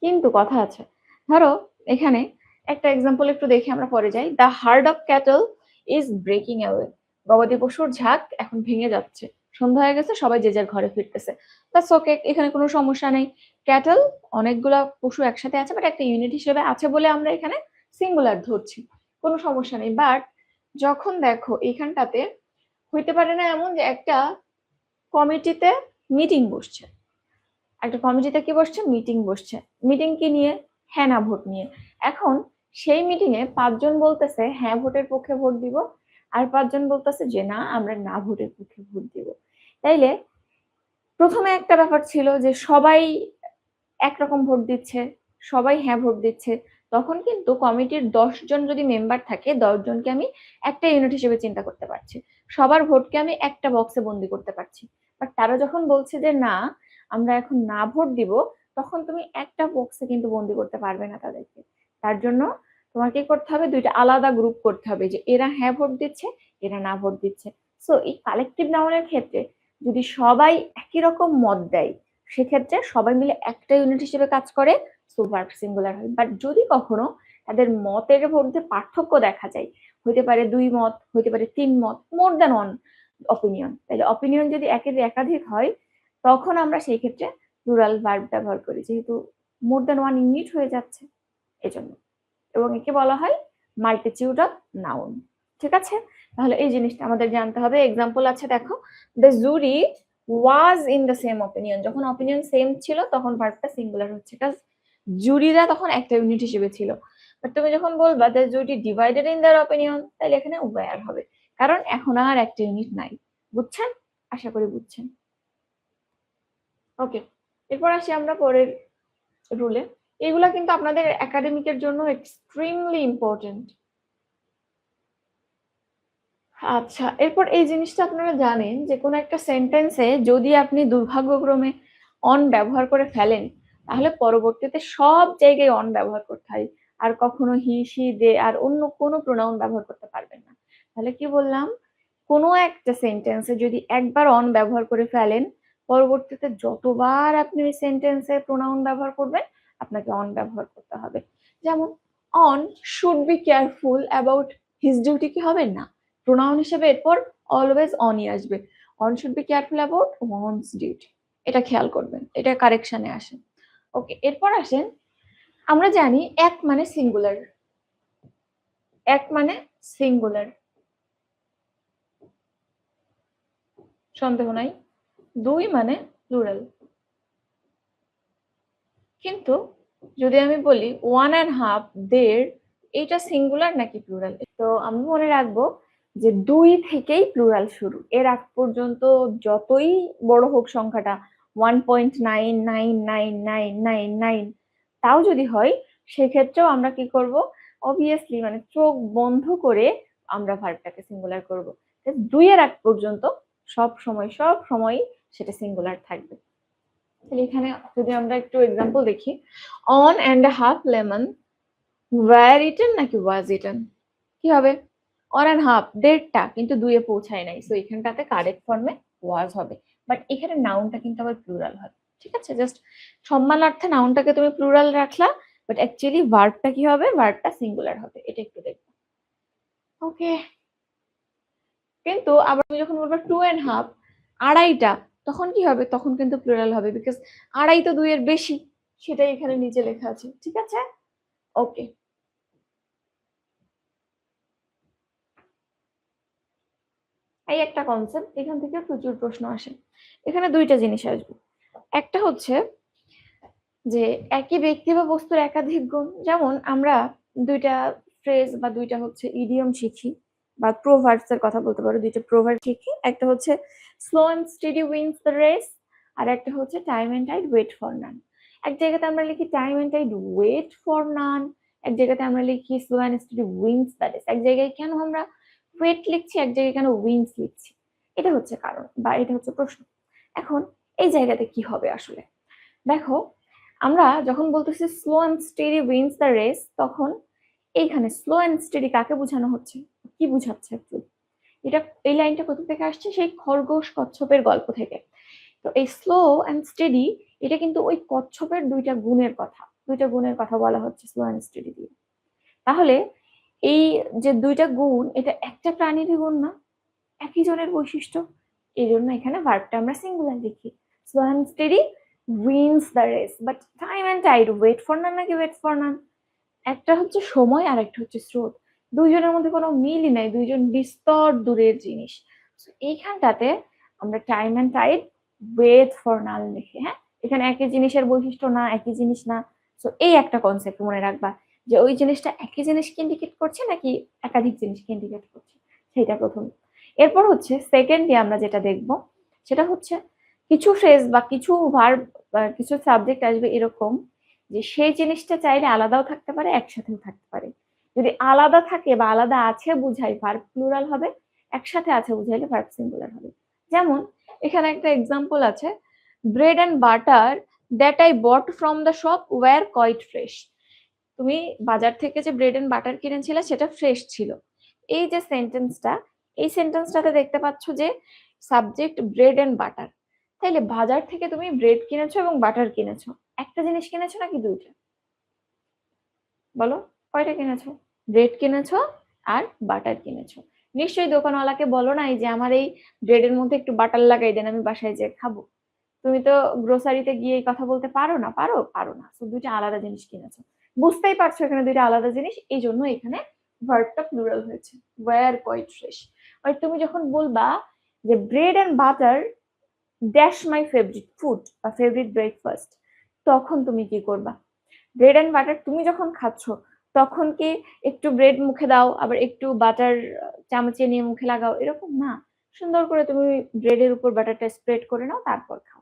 কিন্তু কথা আছে, ধরো এখানে একটা এক্সাম্পল একটু দেখে আমরা পরে যাই। The hard of cattle is breaking away. গবাদি পশুর ঝাঁক এখন ভেঙে যাচ্ছে, সন্ধ্যা হয়ে গেছে, সবাই যে যার ঘরে ফিরতেছে। দ্যাটস ওকে, এখানে কোনো সমস্যা নেই। ক্যাটল অনেকগুলা পশু একসাথে আছে, বাট একটা ইউনিট হিসেবে আছে বলে আমরা এখানে সিঙ্গুলার ধরছি, কোনো সমস্যা নেই। বাট যখন দেখো এখানটাতে হইতে পারে না এমন যে একটা কমিটিতে মিটিং বসছে, একটা কমিটিতে কি বসছে? মিটিং বসছে। মিটিং কি নিয়ে? হ্যাঁ না ভোট নিয়ে। এখন সেই মিটিং এ 5 জন বলতেছে হ্যাঁ ভোটের পক্ষে ভোট দিব, আর 5 জন বলতেছে যে না আমরা না ভোটের পক্ষে ভোট দিব। তাইলে প্রথমে একটা ব্যাপার ছিল যে সবাই একরকম ভোট দিচ্ছে, সবাই হ্যাঁ ভোট দিচ্ছে, তখন কিন্তু কমিটির 10 জন যদি মেম্বার থাকে, 10 জনকে আমি একটা ইউনিট হিসেবে চিন্তা করতে পারছি, সবার ভোটকে আমি একটা বক্সে বন্দি করতে পারছি। বাট তারা যখন বলছে যে না আমরা এখন না ভোট দিব, তখন তুমি একটা বক্সে কিন্তু বন্দি করতে পারবে না তাদেরকে। তার জন্য তোমার কি করতে হবে? দুইটা আলাদা গ্রুপ করতে হবে, যে এরা হ্যাঁ ভোট দিচ্ছে, এরা না ভোট দিচ্ছে। সো এই কালেকটিভ নাউনের ক্ষেত্রে যদি সবাই একই রকম মত দেয়, সেক্ষেত্রে সবাই মিলে একটা ইউনিট হিসেবে কাজ করে, সো ভার্ব সিঙ্গুলার হয়। বাট যদি কখনো তাদের মতের মধ্যে পার্থক্য দেখা যায়, হইতে পারে 2 মত, হইতে পারে 3 মত, মোর দ্যান ওয়ান অপিনিয়ন, তাহলে অপিনিয়ন যদি একের একাধিক হয়, তখন আমরা সেই ক্ষেত্রে প্লুরাল ভার্ব ব্যবহার করি, যেহেতু মোর দ্যান ওয়ান ইউনিট হয়ে যাচ্ছে এজন্য। এবং একে বলা হয় মাল্টিটিউড অফ নাউন। ঠিক আছে, তাহলে এই জিনিসটা আমাদের জানতে হবে। এক্সাম্পল আছে দেখো, the jury was in the same opinion. যখন অপিনিয়ন সেম ছিল তখন ভার্বটা সিঙ্গুলার হচ্ছে, কাজ জুরিরা তখন একটা ইউনিট হিসেবে ছিল। বাট তুমি যখন বলবা the jury divided in their opinion, তাহলে এখানে ওয়্যার হবে, কারণ এখন আর একটা ইউনিট নাই। বুঝছেন? আশা করি বুঝছেন। ওকে, এরপর আসি আমরা পরের রুলে। এগুলা কিন্তু আপনাদের একাডেমিকের জন্য এক্সট্রিমলি ইম্পর্টেন্ট। আচ্ছা, এরপর এই জিনিসটা আপনারা জানেন যে কোনো একটা সেন্টেন্সে যদি আপনি দুর্ভাগ্যক্রমে অন ব্যবহার করে ফেলেন, তাহলে পরবর্তীতে সব জায়গায় অন ব্যবহার করতে হয়, আর কখনো হি, সি, দে আর অন্য কোনো প্রোনাউন ব্যবহার করতে পারবেন না। তাহলে কি বললাম? কোনো একটা সেন্টেন্সে যদি একবার অন ব্যবহার করে ফেলেন, পরবর্তীতে যতবার আপনি ওই সেন্টেন্সে প্রোনাউন ব্যবহার করবেন আপনাকে অন ব্যবহার করতে হবে। যেমন one should be careful about his duty, কি হবে না, প্রোনাউন হিসেবে এরপর অলওয়েজ অনই আসবে। One should be careful about one's duty, এটা খেয়াল করবেন, এটা কারেকশনে আসেন। ওকে, এরপর আসেন, আমরা জানি এক মানে সিঙ্গুলার, এক মানে সিঙ্গুলার, সন্দেহ নাই। দুই মানে প্লুরাল। কিন্তু যদি আমি বলি 1.5 দেড়, এটা সিঙ্গুলার নাকি প্লুরাল? তো আমি মনে রাখবো যে 2 থেকেই প্লুরাল শুরু, এর আগ পর্যন্ত যতই বড় হোক সংখ্যাটা 1.9999999, তাও যদি হয় সেক্ষেত্রেও আমরা কি করব, অবভিয়াসলি মানে চোখ বন্ধ করে আমরা ভার্বটাকে সিঙ্গুলার করব। 2 এর আগ পর্যন্ত সব সময় সেটা সিঙ্গুলার থাকবে। তাহলে এখানে যদি আমরা একটু এক্সাম্পল দেখি, one and half lemon were eaten নাকি ওয়াজ ইটেন, কি হবে? অন অ্যান্ড হাফ দেড়টা, কিন্তু 2 এ পৌঁছায় নাই, সো এখানটাতে কারেক্ট ফর্মে ওয়াজ হবে। বাট এখানে নাউনটা কিন্তু আবার প্লুরাল হবে, ঠিক আছে? জাস্ট সম্মানার্থে নাউনটাকে তুমি প্লুরাল রাখলা, বাট অ্যাকচুয়ালি ভার্বটা কি হবে, ভার্বটা সিঙ্গুলার হবে, এটা একটু দেখবে। ওকে, কিন্তু আবার তুমি যখন বলবে 2.5 আড়াইটা, তখন কি হবে, তখন কিন্তু প্লুরাল হবে, বিকজ আড়াই তো 2 এর বেশি, সেটাই এখানে নিচে লেখা আছে, ঠিক আছে? ওকে, এই একটা কনসেপ্ট, এখান থেকে প্রচুর প্রশ্ন আসে। এখানে দুইটা জিনিস আসবে, একটা হচ্ছে যে একই ব্যক্তি বা বস্তুর একাধিক গুণ, যেমন আমরা দুইটা ফ্রেজ বা দুইটা হচ্ছে ইডিয়ম শিখি বা প্রোভার্বস এর কথা বলতে পারো, দুইটা প্রোভার্ব শিখি, একটা হচ্ছে slow and steady wins the race, আর একটা হচ্ছে time and tide wait for none. এক জায়গাতে আমরা লিখি time and tide wait for none, এক জায়গাতে আমরা লিখি slow and steady wins the race. এক জায়গায় কেন আমরা ওয়েট লিখছি, এক জায়গায় কেন উইন্স লিখছি, এটা হচ্ছে কারণ বা এটা হচ্ছে প্রশ্ন। এখন এই জায়গাতে কি হবে আসলে, দেখো, আমরা যখন বলতেছি slow and steady wins the race, তখন এইখানে স্লো অ্যান্ড স্টেডি কাকে বোঝানো হচ্ছে, কি বোঝাচ্ছে অ্যাকচুয়ালি? এটা, এই লাইনটা কোথা থেকে আসছে, সেই খরগোশ কচ্ছপের গল্প থেকে। তো এই স্লো অ্যান্ড স্টেডি, এটা কিন্তু ওই কচ্ছপের দুইটা গুণের কথা বলা হচ্ছে স্লো অ্যান্ড স্টেডি দিয়ে। তাহলে এই যে দুইটা গুণ, এটা একটা প্রাণীরই গুণ না, একই জনের বৈশিষ্ট্য, এই জন্য এখানে ভার্বটা আমরা সিঙ্গুলার লিখি, slow and steady wins the race. But time and tide wait for none নাকি ওয়েট ফর নান, একটা হচ্ছে সময় আর একটা হচ্ছে স্রোত, দুইজনের মধ্যে কোনো মিলই নাই, দুইজন বিস্তর দূরের জিনিস। এইখানটাতে আমরা time and tide wait for none লিখি, হ্যাঁ, এখানে একই জিনিসের বৈশিষ্ট্য না, একই জিনিস না। তো এই একটা কনসেপ্ট মনে রাখবা, যে ওই জিনিসটা একই জিনিসকে ইন্ডিকেট করছে নাকি একাধিক জিনিসকে ইন্ডিকেট করছে, সেটা প্রথম। এরপর হচ্ছে সেকেন্ডলি আমরা যেটা দেখব, সেটা হচ্ছে কিছু ফ্রেজ বা কিছু ভার্ব বা কিছু সাবজেক্ট আসবে এরকম, যে সেই জিনিসটা চাইলে আলাদাও থাকতে পারে, একসাথেও থাকতে পারে। যদি আলাদা থাকে বা আলাদা আছে বুঝাই, ভার্ব প্লুরাল হবে, একসাথে আছে বুঝাইলে ভার্ব সিঙ্গুলার হবে। যেমন এখানে একটা এক্সাম্পল আছে, bread and butter that I bought from the shop were quite fresh. তুমি বাজার থেকে যে ব্রেড এন্ড বাটার কিনেছিলে সেটা ফ্রেশ ছিল। এই যে সেন্টেন্সটা, এই সেন্টেন্সটাতে দেখতে পাচ্ছ যে সাবজেক্ট ব্রেড এন্ড বাটার। তাইলে বাজার থেকে তুমি ব্রেড কিনেছো এবং বাটার কিনেছো, একটা জিনিস কিনেছো নাকি দুইটা? বলো, কয়টা কিনেছো? ব্রেড কিনেছো আর বাটার কিনেছো। নিশ্চয়ই দোকানওয়ালাকে বলো নাই যে আমার এই ব্রেডের মধ্যে একটু বাটার লাগাই দেন, আমি বাসায় যেয়ে খাবো। তুমি তো গ্রোসারিতে গিয়ে এই কথা বলতে পারো না, পারো? পারো না। তো দুইটা আলাদা জিনিস কিনেছো, বুঝতেই পারছো এখানে দুইটা আলাদা জিনিস, এই জন্য এখানে ভার্বটা প্লুরাল হয়েছে, ওয়্যার কোয়াইট ফ্রেশ। আর তুমি যখন বলবা যে bread and butter dash my favourite food বা ফেভারিট ব্রেকফাস্ট, তখন তুমি কি করবা? ব্রেড এন্ড বাটার তুমি যখন খাচ্ছ, তখন কি একটু ব্রেড মুখে দাও আবার একটু বাটার চামচে নিয়ে মুখে লাগাও, এরকম না। সুন্দর করে তুমি ব্রেডের উপর বাটারটা স্প্রেড করে নাও, তারপর খাও।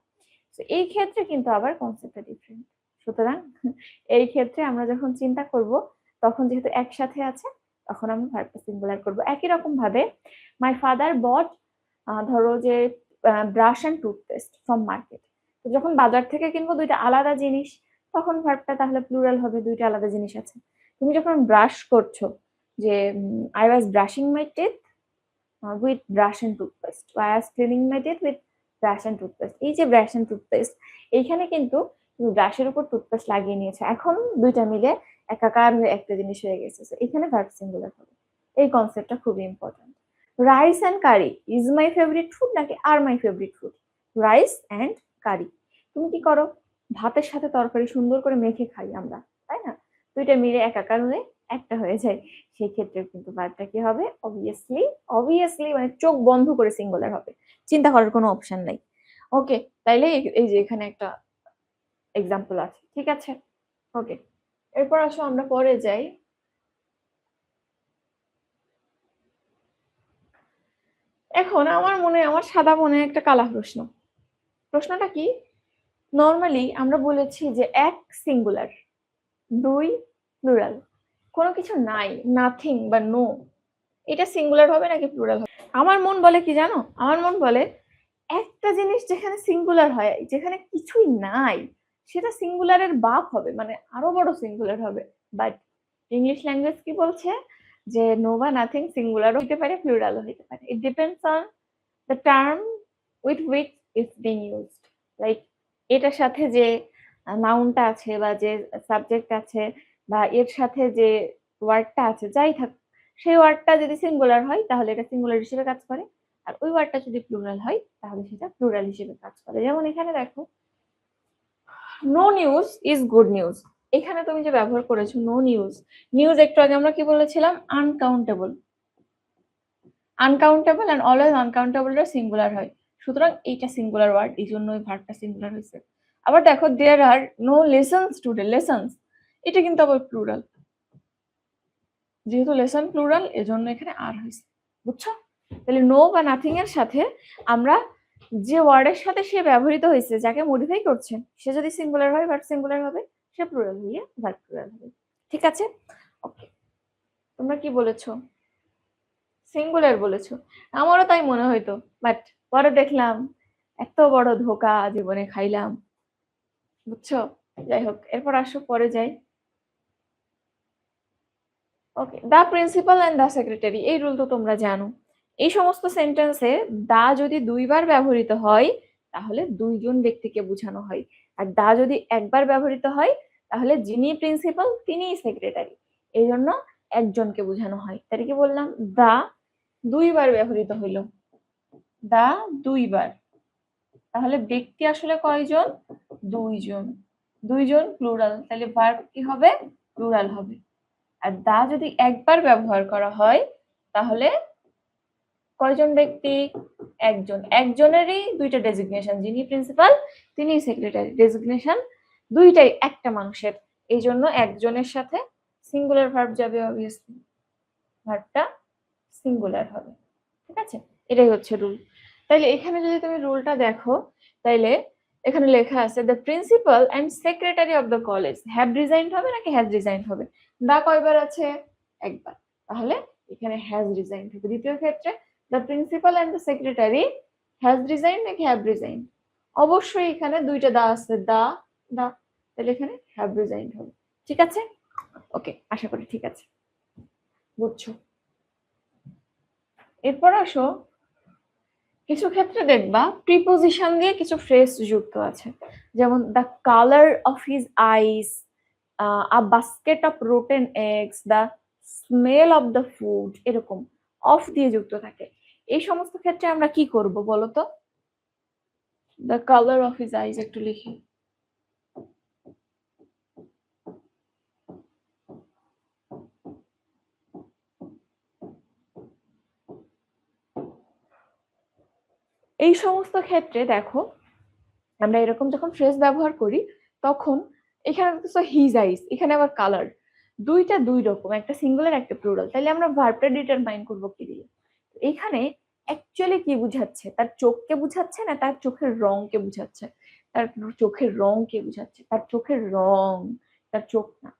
তো এই ক্ষেত্রে কিন্তু আবার কনসেপ্টটা ডিফারেন্ট। সুতরাং এই ক্ষেত্রে আমরা যখন চিন্তা করব, তখন যেহেতু একসাথে আছে, তখন আমরা ভার্বটা সিঙ্গুলার করব। একই রকম ভাবে মাই ফাদার বট, ধরো যে brush and toothpaste from market, তো যখন বাজার থেকে কিনবো দুইটা আলাদা জিনিস, তখন ভার্বটা তাহলে প্লুরাল হবে, দুইটা আলাদা জিনিস আছে। তুমি যখন ব্রাশ করছো, যে I was brushing my teeth, with brush and toothpaste, was cleaning my teeth with brush and toothpaste. এই যে ব্রাশ এন্ড টুথপেস্ট, এইখানে কিন্তু তুমি ব্রাশের উপর টুথপেস্ট লাগিয়ে নিয়েছো, এখন দুইটা মিলে একাকার হয়ে একটা জিনিস হয়ে গেছে, এখানে ভার্ব সিঙ্গুলার হবে। এই কনসেপ্টটা খুবই important. Rice and curry is my favourite food নাকি are my favourite food? Rice and curry, তুমি কি করো, ভাতের সাথে তরকারি সুন্দর করে মেখে খাই আমরা, তাই না? দুইটা মিলে একাকার হয়ে একটা হয়ে যায়, সেই ক্ষেত্রে কিন্তু ভার্বটা কি হবে? অবভিয়াসলি মানে চোখ বন্ধ করে সিঙ্গুলার হবে, চিন্তা করার কোনো অপশন নাই। ওকে, তাইলে এই যে এখানে একটা এক্সাম্পল আছে, ঠিক আছে? ওকে, এরপর আসো আমরা পরে যাই। এখন আমার সাদা মনে একটা কালা প্রশ্ন। প্রশ্নটা কি? নর্মালি আমরা বলেছি যে এক সিঙ্গুলার, দুই প্লুরাল, কোনো কিছু নাই, নাথিং বা নো, এটা সিঙ্গুলার হবে নাকি প্লুরাল হবে? আমার মন বলে কি জানো, আমার মন বলে একটা জিনিস যেখানে সিঙ্গুলার হয়, যেখানে কিছুই নাই, সেটা সিঙ্গুলারের বাপ হবে, মানে আরো বড় সিঙ্গুলার হবে। বাট ইংলিশ ল্যাঙ্গুয়েজ কি বলছে যে নো বা নাথিং সিঙ্গুলারও হতে পারে, প্লুরালও হতে পারে। It depends on the term with which it's being used. Like এটার সাথে যে নাউনটা আছে বা যে সাবজেক্ট আছে বা এর সাথে যে ওয়ার্ডটা আছে, যাই থাক, সেই ওয়ার্ডটা যদি সিঙ্গুলার হয় তাহলে এটা সিঙ্গুলার হিসেবে কাজ করে, আর ওই ওয়ার্ডটা যদি প্লুরাল হয় তাহলে সেটা প্লুরাল হিসেবে কাজ করে। যেমন এখানে দেখো, no news is good news, এখানে তুমি যে ব্যবহার করেছো নো নিউজ, নিউজ একটু আগে আমরা কি বলেছিলাম? আনকাউন্টেবল। আনকাউন্টেবল এন্ড অলওয়েজ আনকাউন্টেবলটা সিঙ্গুলার হয়, সুতরাং এইটা সিঙ্গুলার ওয়ার্ড, এই জন্য ওই ভার্বটা সিঙ্গুলার হয়েছে। আবার দেখো, দেয়ার আর নো লেসনস টুডে, লেসনস এটা কিন্তু আবার প্লুরাল, যেহেতু লেসন প্লুরাল এজন্য এখানে আর হয়েছে, বুঝছো? তাহলে নো বা নাথিং এর সাথে আমরা যে ওয়ার্ডের সাথে সে ব্যবহৃত হয়েছে, যাকে মডিফাই করছেন, সে যদি সিঙ্গুলার হয় ভার্ব সিঙ্গুলার হবে, সে প্লুরাল হয়ে ভার্ব প্লুরাল হবে। ঠিক আছে? ওকে, তোমরা কি বলেছো? সিঙ্গুলার বলেছো, আমারও তাই মনে হইতো, বাট পরে দেখলাম এত বড় ধোকা জীবনে খাইলাম, বুঝছো? যাই হোক, এরপর আসো পরে যাই। Okay, the principal and the secretary, এই রুল তো তোমরা জানো। এই সমস্ত সেন্টেন্সে দা যদি দুইবার ব্যবহৃত হয় তাহলে দুইজন ব্যক্তিকে বোঝানো হয়, আর দা যদি একবার ব্যবহৃত হয় তাহলে যিনি প্রিন্সিপাল তিনিই সেক্রেটারি, এই জন্য একজনকে বোঝানো হয়। তাই কি বললাম? দা দুইবার ব্যবহৃত হইল, দা দুইবার, তাহলে ব্যক্তি আসলে কয়জন? দুইজন, দুইজন প্লুরাল, তাহলে ভার্ব কি হবে? প্লুরাল হবে। আর দা যদি একবার ব্যবহার করা হয় তাহলে কয়জন ব্যক্তি? একজন, একজনেরই দুইটা ডেজিগনেশন, যিনি প্রিন্সিপাল তিনি সেক্রেটারি, ডেজিগনেশন দুইটাই একটা মানুষের, এই জন্য একজনের সাথে সিঙ্গুলার ভার্ব যাবে, অবভিয়াসলি ভার্বটা সিঙ্গুলার হবে। ঠিক আছে, এটাই হচ্ছে রুল। তাইলে এখানে যদি তুমি রুলটা দেখো, তাইলে এখানে লেখা আছে the principal and secretary of the college have resigned হবে নাকি হ্যাজ রিজাইন্ড হবে? দা কয়বার আছে? একবার, তাহলে এখানে হ্যাজ রিজাইন্ড হবে। দ্বিতীয় ক্ষেত্রে the principal and the secretary has resigned নাকি হ্যাভ রিজাইন্ড? অবশ্যই এখানে দুইটা দা আছে, দা দা, তাহলে এখানে হ্যাভ রিজাইন্ড হবে। ঠিক আছে? ওকে, আশা করি ঠিক আছে, বুঝছো? এরপর আসো, কিছু ক্ষেত্রে দেখবা প্রিপোজিশন দিয়ে কিছু ফ্রেজ যুক্ত আছে, যেমন the colour of his ice, a basket of rotten eggs, the smell of the food, এরকম অফ দিয়ে যুক্ত থাকে। এই সমস্ত ক্ষেত্রে আমরা কি করব বলো তো? দ্য কালার অফ হিজ আইস একটু লিখি। এই সমস্ত ক্ষেত্রে দেখো, আমরা এরকম যখন ফ্রেজ ব্যবহার করি তখন এখানে দেখতেছো হিজ আইস, এখানে আবার কালার, দুইটা দুই রকম, একটা সিঙ্গুলার একটা প্লুরাল, তাহলে আমরা ভার্বটা ডিটারমাইন করব কি দিয়ে? এখানে অ্যাকচুয়ালি কি বুঝাচ্ছে? তার চোখকে বুঝাচ্ছে না তার চোখের রংকে বুঝাচ্ছে? তার চোখের রংকে বুঝাচ্ছে, তার চোখের রং, তার চোখ না।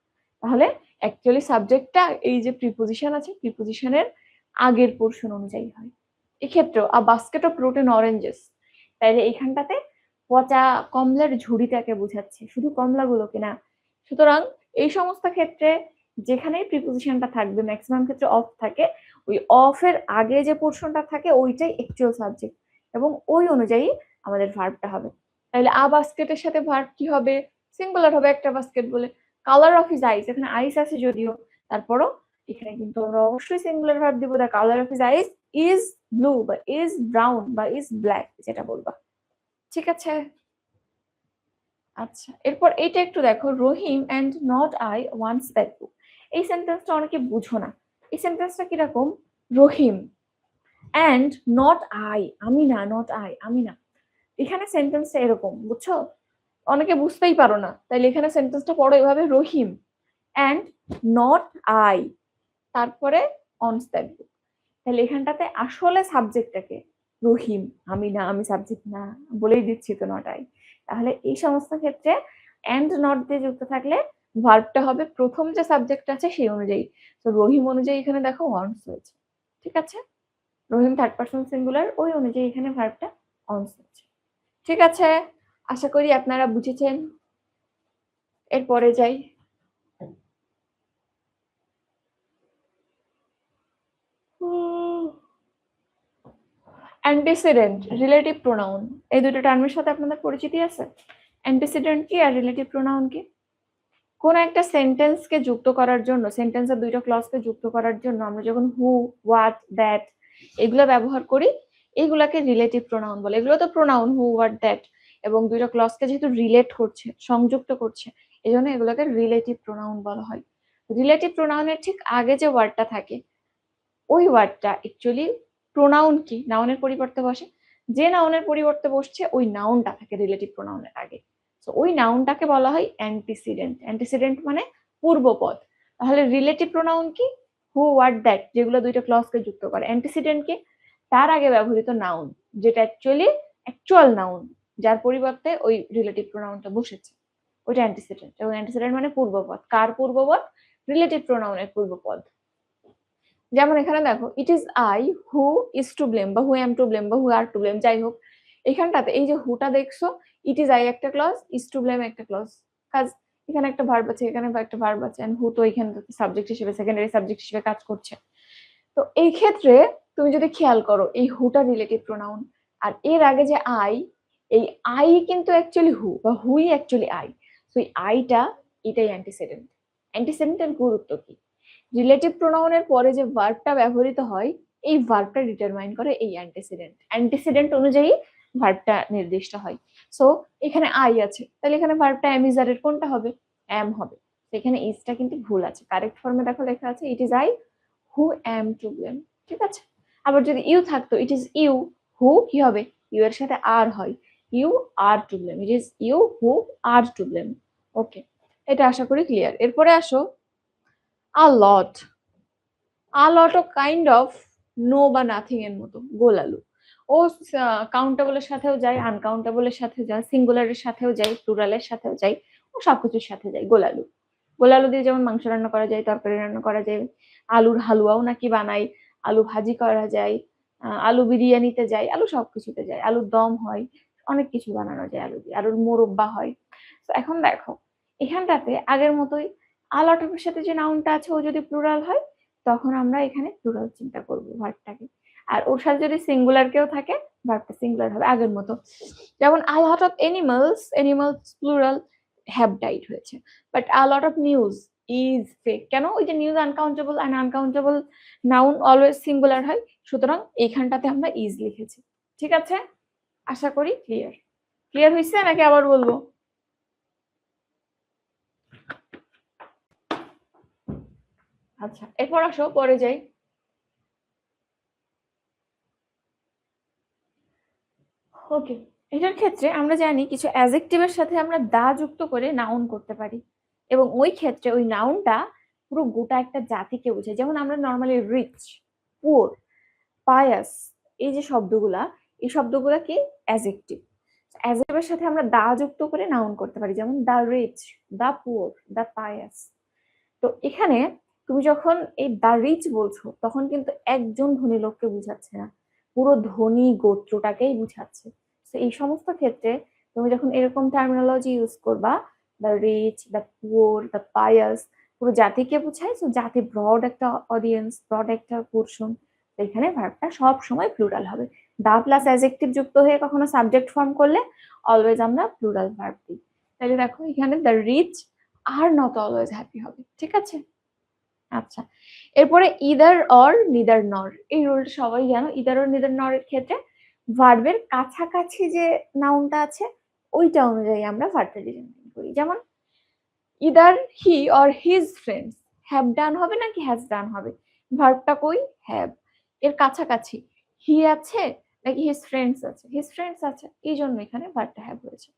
তাহলে অ্যাকচুয়ালি সাবজেক্টটা এই যে প্রিপোজিশন আছে, প্রিপোজিশনের আগের পোর্শন অনুযায়ী হয়। এক্ষেত্রেও a basket of rotten oranges, তাইলে এইখানটাতে পচা কমলার ঝুড়িটাকে বোঝাচ্ছে, শুধু কমলাগুলোকে না। সুতরাং এই সমস্ত ক্ষেত্রে যেখানেই প্রিপোজিশনটা থাকবে, ম্যাক্সিমাম ক্ষেত্রে অফ থাকে, ওই অফ এর আগে যে পোর্শনটা থাকে ওইটাই অ্যাকচুয়াল সাবজেক্ট, এবং ওই অনুযায়ী আমাদের ভার্বটা হবে। তাহলে আ বাস্কেটের সাথে ভার্ব কি হবে? সিঙ্গুলার হবে, একটা বাস্কেট বলে। কালার অফ হিজ আইস, এখানে আইস আছে যদিও, তারপরও এখানে কিন্তু আমরা অবশ্যই সিঙ্গুলার ভার্ব দিব। The colour of his eyes is blue বা ইজ ব্রাউন বা ইজ ব্ল্যাক, যেটা বলবা। ঠিক আছে? আচ্ছা, এরপর এইটা একটু দেখো, Rahim and not I wants that book. এই সেন্টেন্সটা অনেকে বুঝো না। এই সেন্টেন্সটা কিরকম? রহিম এন্ড নট আই, আমি না, নট আই, আমি না। এখানে সেন্টেন্সটা এরকম, বুঝছো? অনেকে বুঝতেই পারো না, তাইলে এখানে সেন্টেন্সটা পড়ো এভাবে, রহিম এন্ড নট আই, তারপরে অনস দ্যাট বুক। তাহলে এখানটাতে আসলে সাবজেক্টটাকে রহিম, আমি না, আমি সাবজেক্ট না, বলেই দিচ্ছি তো নট আই। তাহলে এই সমস্ত ক্ষেত্রে এন্ড নট দিয়ে যুক্ত থাকলে ভার্বটা হবে প্রথম যে সাবজেক্ট আছে সেই অনুযায়ী। তো রহিম অনুযায়ী এখানে দেখো ওয়ান্স হয়েছে। ঠিক আছে? রহিম থার্ড পারসন সিঙ্গুলার, ওই অনুযায়ী এখানে ভার্বটা অনস হচ্ছে। ঠিক আছে, আশা করি আপনারা বুঝেছেন। এরপরে যাই। অ্যান্টিসিডেন্ট, রিলেটিভ প্রোনাউন, এই দুটো টার্মের সাথে আপনাদের পরিচিতি আছে? অ্যান্টিসিডেন্ট কি আর রিলেটিভ প্রোনাউন কি? কোন একটা সেন্টেন্সকে যুক্ত করার জন্য, সেন্টেন্সের দুইটা ক্লজকে যুক্ত করার জন্য আমরা যখন হু, হোয়াট, দ্যাট এগুলো ব্যবহার করি, এগুলাকে রিলেটিভ প্রোনাউন বলে। এগুলো তো প্রোনাউন, হু, হোয়াট, দ্যাট, এবং দুইটা ক্লজকে যেহেতু রিলেট করছে, সংযুক্ত করছে, এই জন্য এগুলোকে রিলেটিভ প্রোনাউন বলা হয়। রিলেটিভ প্রোনাউনের ঠিক আগে যে ওয়ার্ডটা থাকে, ওই ওয়ার্ডটা অ্যাকচুয়ালি প্রোনাউন কি, নাউনের পরিবর্তে বসে। যে নাউনের পরিবর্তে বসছে ওই নাউনটা থাকে রিলেটিভ প্রোনাউনের আগে। তো ওই নাউনটাকে বলা হয় অ্যান্টিসিডেন্ট। অ্যান্টিসিডেন্ট মানে পূর্বপদ। তাহলে রিলেটিভ প্রোনাউন কি? হু, হোয়াট, দ্যাট, যেগুলো দুইটা ক্লজকে যুক্ত করে। অ্যান্টিসিডেন্ট কি? তার আগে ব্যবহৃত নাউন, যেটা অ্যাকচুয়ালি অ্যাকচুয়াল নাউন, যার পরিবর্তে ওই রিলেটিভ প্রোনাউনটা বসেছে, ওইটা অ্যান্টিসিডেন্ট। এবং অ্যান্টিসিডেন্ট মানে পূর্বপদ। কার পূর্বপদ? রিলেটিভ প্রোনাউনের পূর্বপদ। যেমন এখানে দেখো, it is I who is to blame বা হু এম টু ব্লেম বা হু আর টু ব্লেম, যাই হোক, এখানটাতে এই যে হুটা দেখছো, ইট ইজ আই একটা ক্লজ, ইজ টু ব্লেম একটা ক্লজ। কাজ, এখানে একটা ভার্ব আছে, এখানে একটা ভার্ব আছে, এন্ড হু তো এখানে সাবজেক্ট হিসেবে, সেকেন্ডারি সাবজেক্ট হিসেবে কাজ করছে। তো এই ক্ষেত্রে তুমি যদি খেয়াল করো, এই হুটা রিলেটিভ প্রোনাউন, আর এর আগে যে আই, এই আই কিন্তু অ্যাকচুয়ালি হু বা হুই অ্যাকচুয়ালি আই। তো এই আইটা, এটাই অ্যান্টিসিডেন্ট। অ্যান্টিসিডেন্টের গুরুত্ব কি? রিলেটিভ প্রোনাউনের পরে যে ভার্বটা ব্যবহৃত হয়, এই ভার্বটা ডিটারমাইন করে এই অ্যান্টিসিডেন্ট। অ্যান্টিসিডেন্ট অনুযায়ী ভার্বটা নির্দিষ্ট হয়। সো এখানে আই আছে, তাহলে এখানে ভার্বটা এম ইজ আর এর কোনটা হবে? এম হবে। এখানে ইজটা কিন্তু ভুল আছে, কারেক্ট ফর্মে দেখো লেখা আছে it is I who am to blame. ঠিক আছে? আবার যদি ইউ থাকতো, ইট ইজ ইউ হু, কি হবে? ইউ এর সাথে আর হয়, you are to blame. It is you who are to blame. Okay, এটা আশা করি ক্লিয়ার। এরপরে আসো, আ লট। আ লট ও কাইন্ড অফ নো বা নাথিং এর মতো, গোলালু। ও কাউন্টেবলের সাথেও যায়, আনকাউন্টেবলের সাথে যায়, সিঙ্গুলারের সাথেও যায়, প্লুরালের সাথেও যায়, ও সবকিছুর সাথে যায় গোলালু। গোলালু দিয়ে যেমন মাংস রান্না করা যায়, তরকারি রান্না করা যায়, আলুর হালুয়াও নাকি বানাই, আলু ভাজি করা যায়, আলু বিরিয়ানিতে যায়, আলু সবকিছুতে যায়, আলুর দম হয়, অনেক কিছু বানানো যায় আলু দিয়ে, আলুর মোরব্বা হয়। তো এখন দেখো, এখানটাতে আগের মতোই আলটের সাথে যে নাউনটা আছে ও যদি প্লুরাল হয়, তখন আমরা এখানে প্লুরাল চিন্তা করবো ভার্বটাকে। আর ওর সাথে যদি সিঙ্গুলার কেউ থাকে, ভার্বটা সিঙ্গুলার হবে আগের মতো। যেমন a lot of animals, animals plural, have died হয়েছে। But a lot of news is fake. কেন? ওই যে news uncountable, and uncountable noun always singular হয়, সুতরাং এইখানটাতে আমরা ইজ লিখেছি। ঠিক আছে? আশা করি ক্লিয়ার। ক্লিয়ার হয়েছে নাকি আবার বলবো? আচ্ছা, এরপর আসো, পরে যাই। ওকে, এটার ক্ষেত্রে আমরা জানি কিছু অ্যাডজেক্টিভের সাথে আমরা দা যুক্ত করে নাউন করতে পারি, এবং ওই ক্ষেত্রে ওই নাউনটা পুরো গোটা একটা জাতিকে বোঝায়। যেমন আমরা নর্মালি রিচ, পুয়ার, পায়াস, এই যে শব্দগুলা, এই শব্দগুলা কি? অ্যাডজেক্টিভ। অ্যাডজেক্টিভের সাথে আমরা দা যুক্ত করে নাউন করতে পারি, যেমন the rich, the poor, the pious. তো এখানে তুমি যখন এই দা রিচ বলছো, তখন কিন্তু একজন ধনী লোককে বুঝাচ্ছে না, পুরো ধনী গোত্রটাকেই বুঝাচ্ছে। তো এই সমস্ত ক্ষেত্রে তুমি যখন এরকম টার্মিনোলজি ইউজ করবা, the rich, the poor, the pious, পুরো জাতিকে বোঝায়। সো জাতি ব্রড একটা অডিয়েন্স, ব্রড একটা পোর্শন। এখানে ভার্বটা সব সময় প্লুরাল হবে। দা প্লাস অ্যাডজেক্টিভ যুক্ত হয়ে কখনো সাবজেক্ট ফর্ম করলে অলওয়েজ আমরা প্লুরাল ভার্ব দিই। তাহলে দেখো এখানে the rich are not always happy হবে, ঠিক আছে? আচ্ছা, এরপরে ইদার অর নিদার নর, এই রুলটা সবাই জানো। ইদার অর নিদার নর এর ক্ষেত্রে ভার্বের কাছাকাছি যে নাউনটা আছে ওইটা অনুযায়ী আমরা ভার্বটা ডিটারমাইন করি। যেমন either he or his friends have done হবে নাকি হ্যাজ ডান হবে? ভার্বটা কই? হ্যাভ। এর কাছাকাছি হি আছে নাকি হিজ ফ্রেন্ডস আছে? হিজ ফ্রেন্ডস আছে, এই জন্য এখানে ভার্বটা হ্যাভ হয়েছে।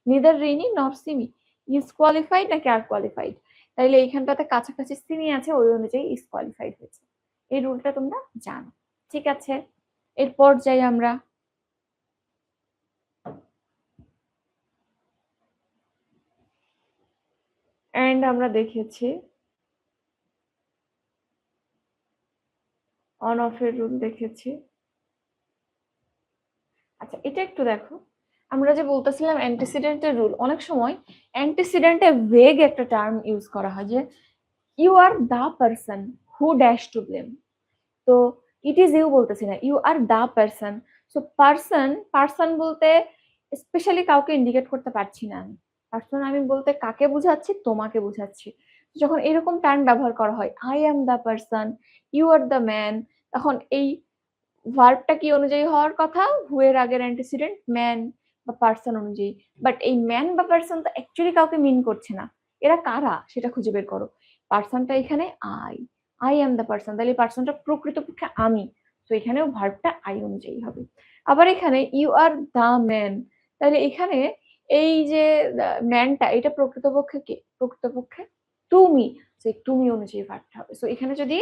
নিদার রিনি নর সিমি ইজ কোয়ালিফাইড নাকি আর কোয়ালিফাইড? তাইলে এইখানটাতে কাছাকাছি সিমি আছে, ওই অনুযায়ী ইজ কোয়ালিফাইড হয়েছে। এই রুলটা তোমরা জানো, ঠিক আছে? এরপর যাই আমরা এন্ড আমরা দেখেছি অন অফ এর রুল দেখেছি। আচ্ছা, এটা একটু দেখো, আমরা যে বলতেছিলাম অ্যান্টিসিডেন্টের রুল, অনেক সময় অ্যান্টিসিডেন্টে ভেগ একটা টার্ম ইউজ করা হয় যে you are the person who dash to blame. তো ইট ইজ ইউ বলতেছি না, you are the person. So person, person বলতে স্পেশালি কাউকে ইন্ডিকেট করতে পারছি না আমি। পারসন আমি বলতে কাকে বুঝাচ্ছি? তোমাকে বুঝাচ্ছি। যখন এরকম টার্ম ব্যবহার করা হয়, I am the person, you are the man, তখন এই ভার্বটা কি অনুযায়ী হওয়ার কথা? হু এর আগের অ্যান্টিসিডেন্ট ম্যান বা পারসন অনুযায়ী। বাট এই ম্যান বা পারসন তো অ্যাকচুয়ালি কাউকে মিন করছে না। এরা কারা সেটা খুঁজে বের করো। পারসনটা এখানে আই অ্যাম দ্য পারসন, তাহলে পারসনটা প্রকৃতপক্ষে আমি। তো এখানেও ভার্বটা আই অনুযায়ী হবে। আবার এখানে ইউ আর দ্য ম্যান, তাহলে এখানে এই যে ম্যানটা, এটা প্রকৃতপক্ষে কে? প্রকৃতপক্ষে তুমি। সেই তুমি অনুযায়ী ভার্বটা হবে। সো এখানে যদি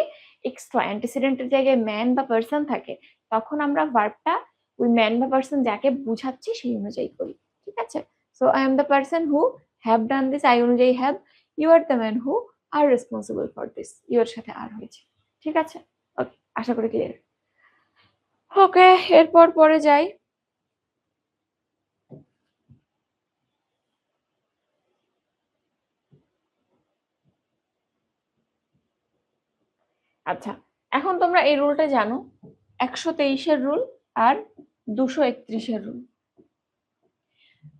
এক্সট্রা অ্যান্টিসিডেন্টের জায়গায় ম্যান বা পারসন থাকে, তখন আমরা ভার্বটা ওই ম্যান বা পারসন যাকে বুঝাচ্ছি সেই অনুযায়ী করি, ঠিক আছে? So I am the person who have done this, I অনুযায়ী have. You are the man who are responsible for this, you এর সাথে আর হয়েছে, ঠিক আছে? ওকে, আশা করি ক্লিয়ার। ওকে, এরপর পরে যাই। আচ্ছা, এখন তোমরা এই রুলটা জানো, 123-এর রুল আর 231-এর রুল।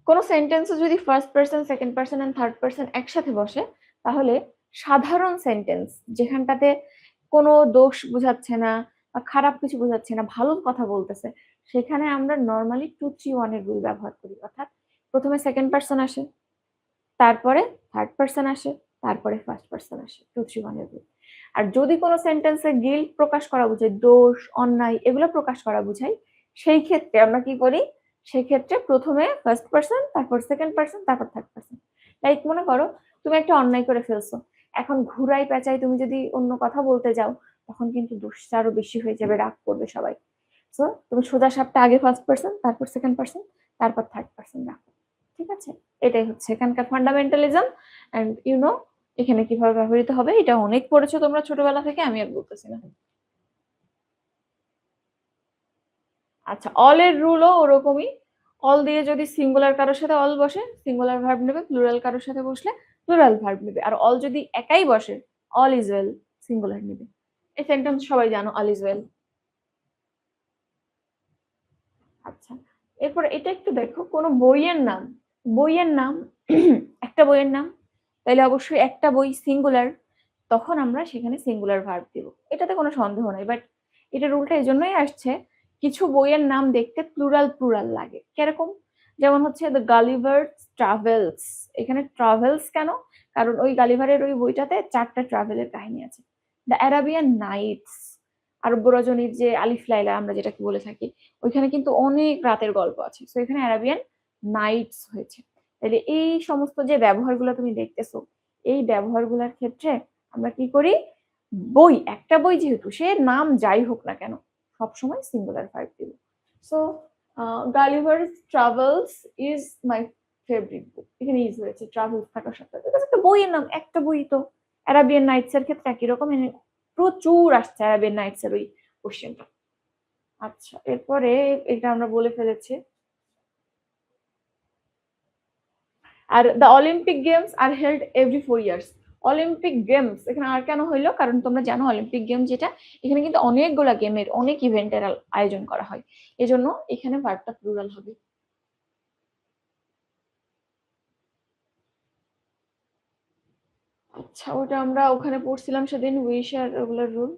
কোন সেন্টেন্সে যদি first person, second person and third person একসাথে বসে, তাহলে সাধারণ সেন্টেন্স যেখানটাতে কোনো দোষ বোঝাচ্ছে না বা খারাপ কিছু বোঝাচ্ছে না, ভালো কথা বলতেছে, সেখানে আমরা নর্মালি 2-3-1 এর রুল ব্যবহার করি। অর্থাৎ প্রথমে সেকেন্ড পারসন আসে, তারপরে থার্ড পারসন আসে, তারপরে ফার্স্ট পারসন আসে, 2-3-1 এর রুল। আর যদি কোনো সেন্টেন্সে গিল্ট প্রকাশ করা বোঝায়, দোষ অন্যায় এগুলো প্রকাশ করা বোঝায়, সেই ক্ষেত্রে আমরা কি করি? সেক্ষেত্রে প্রথমে ফার্স্ট পারসন, তারপর সেকেন্ড পারসন, তারপর থার্ড পারসন। লাইক মনে করো তুমি একটা অন্যায় করে ফেলছো, এখন ঘুরাই পেঁচাই তুমি যদি অন্য কথা বলতে যাও, তখন কিন্তু দোষটা আরো বেশি হয়ে যাবে, রাগ করবে সবাই। সো তুমি সোজা সাপটা আগে ফার্স্ট পারসন, তারপর সেকেন্ড পারসন, তারপর থার্ড পারসন রাখো, ঠিক আছে? এটাই হচ্ছে এখানকার ফান্ডামেন্টালিজম। এন্ড ইউ নো এখানে কিভাবে ব্যবহৃত হবে, এটা অনেক পড়েছো তোমরা ছোটবেলা থেকে, আমি আর বলতেছি না। আচ্ছা, অল এর রুলও ওরকমই। অল দিয়ে যদি সিঙ্গুলার কারোর সাথে অল বসে, সিঙ্গুলার ভার্ব নেবে। প্লুরাল কারোর সাথে বসলে প্লুরাল ভার্ব নেবে। আর অল যদি একাই বসে, অল ইজ ওয়েল সিঙ্গুলার নেবে। এই সেন্টেন্স সবাই জানো, অল ইজ ওয়েল। আচ্ছা, এরপর এটা একটু দেখো, কোন বইয়ের নাম, বইয়ের নাম একটা বইয়ের নাম, তাইলে অবশ্যই একটা বই সিঙ্গুলার, তখন আমরা সেখানে সিঙ্গুলার ভার্ব দিব, এটাতে কোনো সন্দেহ নাই। বাট এটা রুলটা এই জন্যই আসছে, কিছু বইয়ের নাম দেখতে প্লুরাল প্লুরাল লাগে। কিরকম? যেমন হচ্ছে দ্য গালিভার্স ট্রাভেলস, এখানে ট্রাভেলস কেন? কারণ ওই গালিভারের ওই বইটাতে 4টা ট্রাভেলের কাহিনী আছে। দ্য অ্যারাবিয়ান নাইটস, আরব রজনীর যে আলিফ লাইলা আমরা যেটাকে বলে থাকি, ওইখানে কিন্তু অনেক রাতের গল্প আছে। তো এখানে অ্যারাবিয়ান নাইটস হয়েছে। তাহলে এই সমস্ত যে ব্যবহারগুলো তুমি দেখতেছো, এই ব্যবহারগুলোর ক্ষেত্রে আমরা কি করি? বই, একটা বই যেহেতু, সে নাম যাই হোক না কেন, সবসময় সিঙ্গুলার ভার্ব দিব। So Gulliver's travels is my favourite বুক, এখানে ইজ হয়েছে ট্রাভেলস থাকার সাথে, একটা বইয়ের নাম, একটা বই তো। অ্যারাবিয়ান নাইটস এর ক্ষেত্রে একই রকম, প্রচুর আসছে অ্যারাবিয়ান নাইটস এর ওই কোশ্চেনটা। আচ্ছা, এরপরে এটা আমরা বলে ফেলেছি। আর the Olympic games are held every 4 years, Olympic games এখানে আর কেন হইলো, কারণ তোমরা জানো অলিম্পিক গেম যেটা, এখানে কিন্তু অনেকগুলা গেমের অনেক ইভেন্টের আয়োজন করা হয়, এজন্য এখানে ভার্বটা প্লুরাল হবে। আচ্ছা, ওটা আমরা ওখানে পড়ছিলাম সেদিন, উইশ আর ওগুলোর রুল।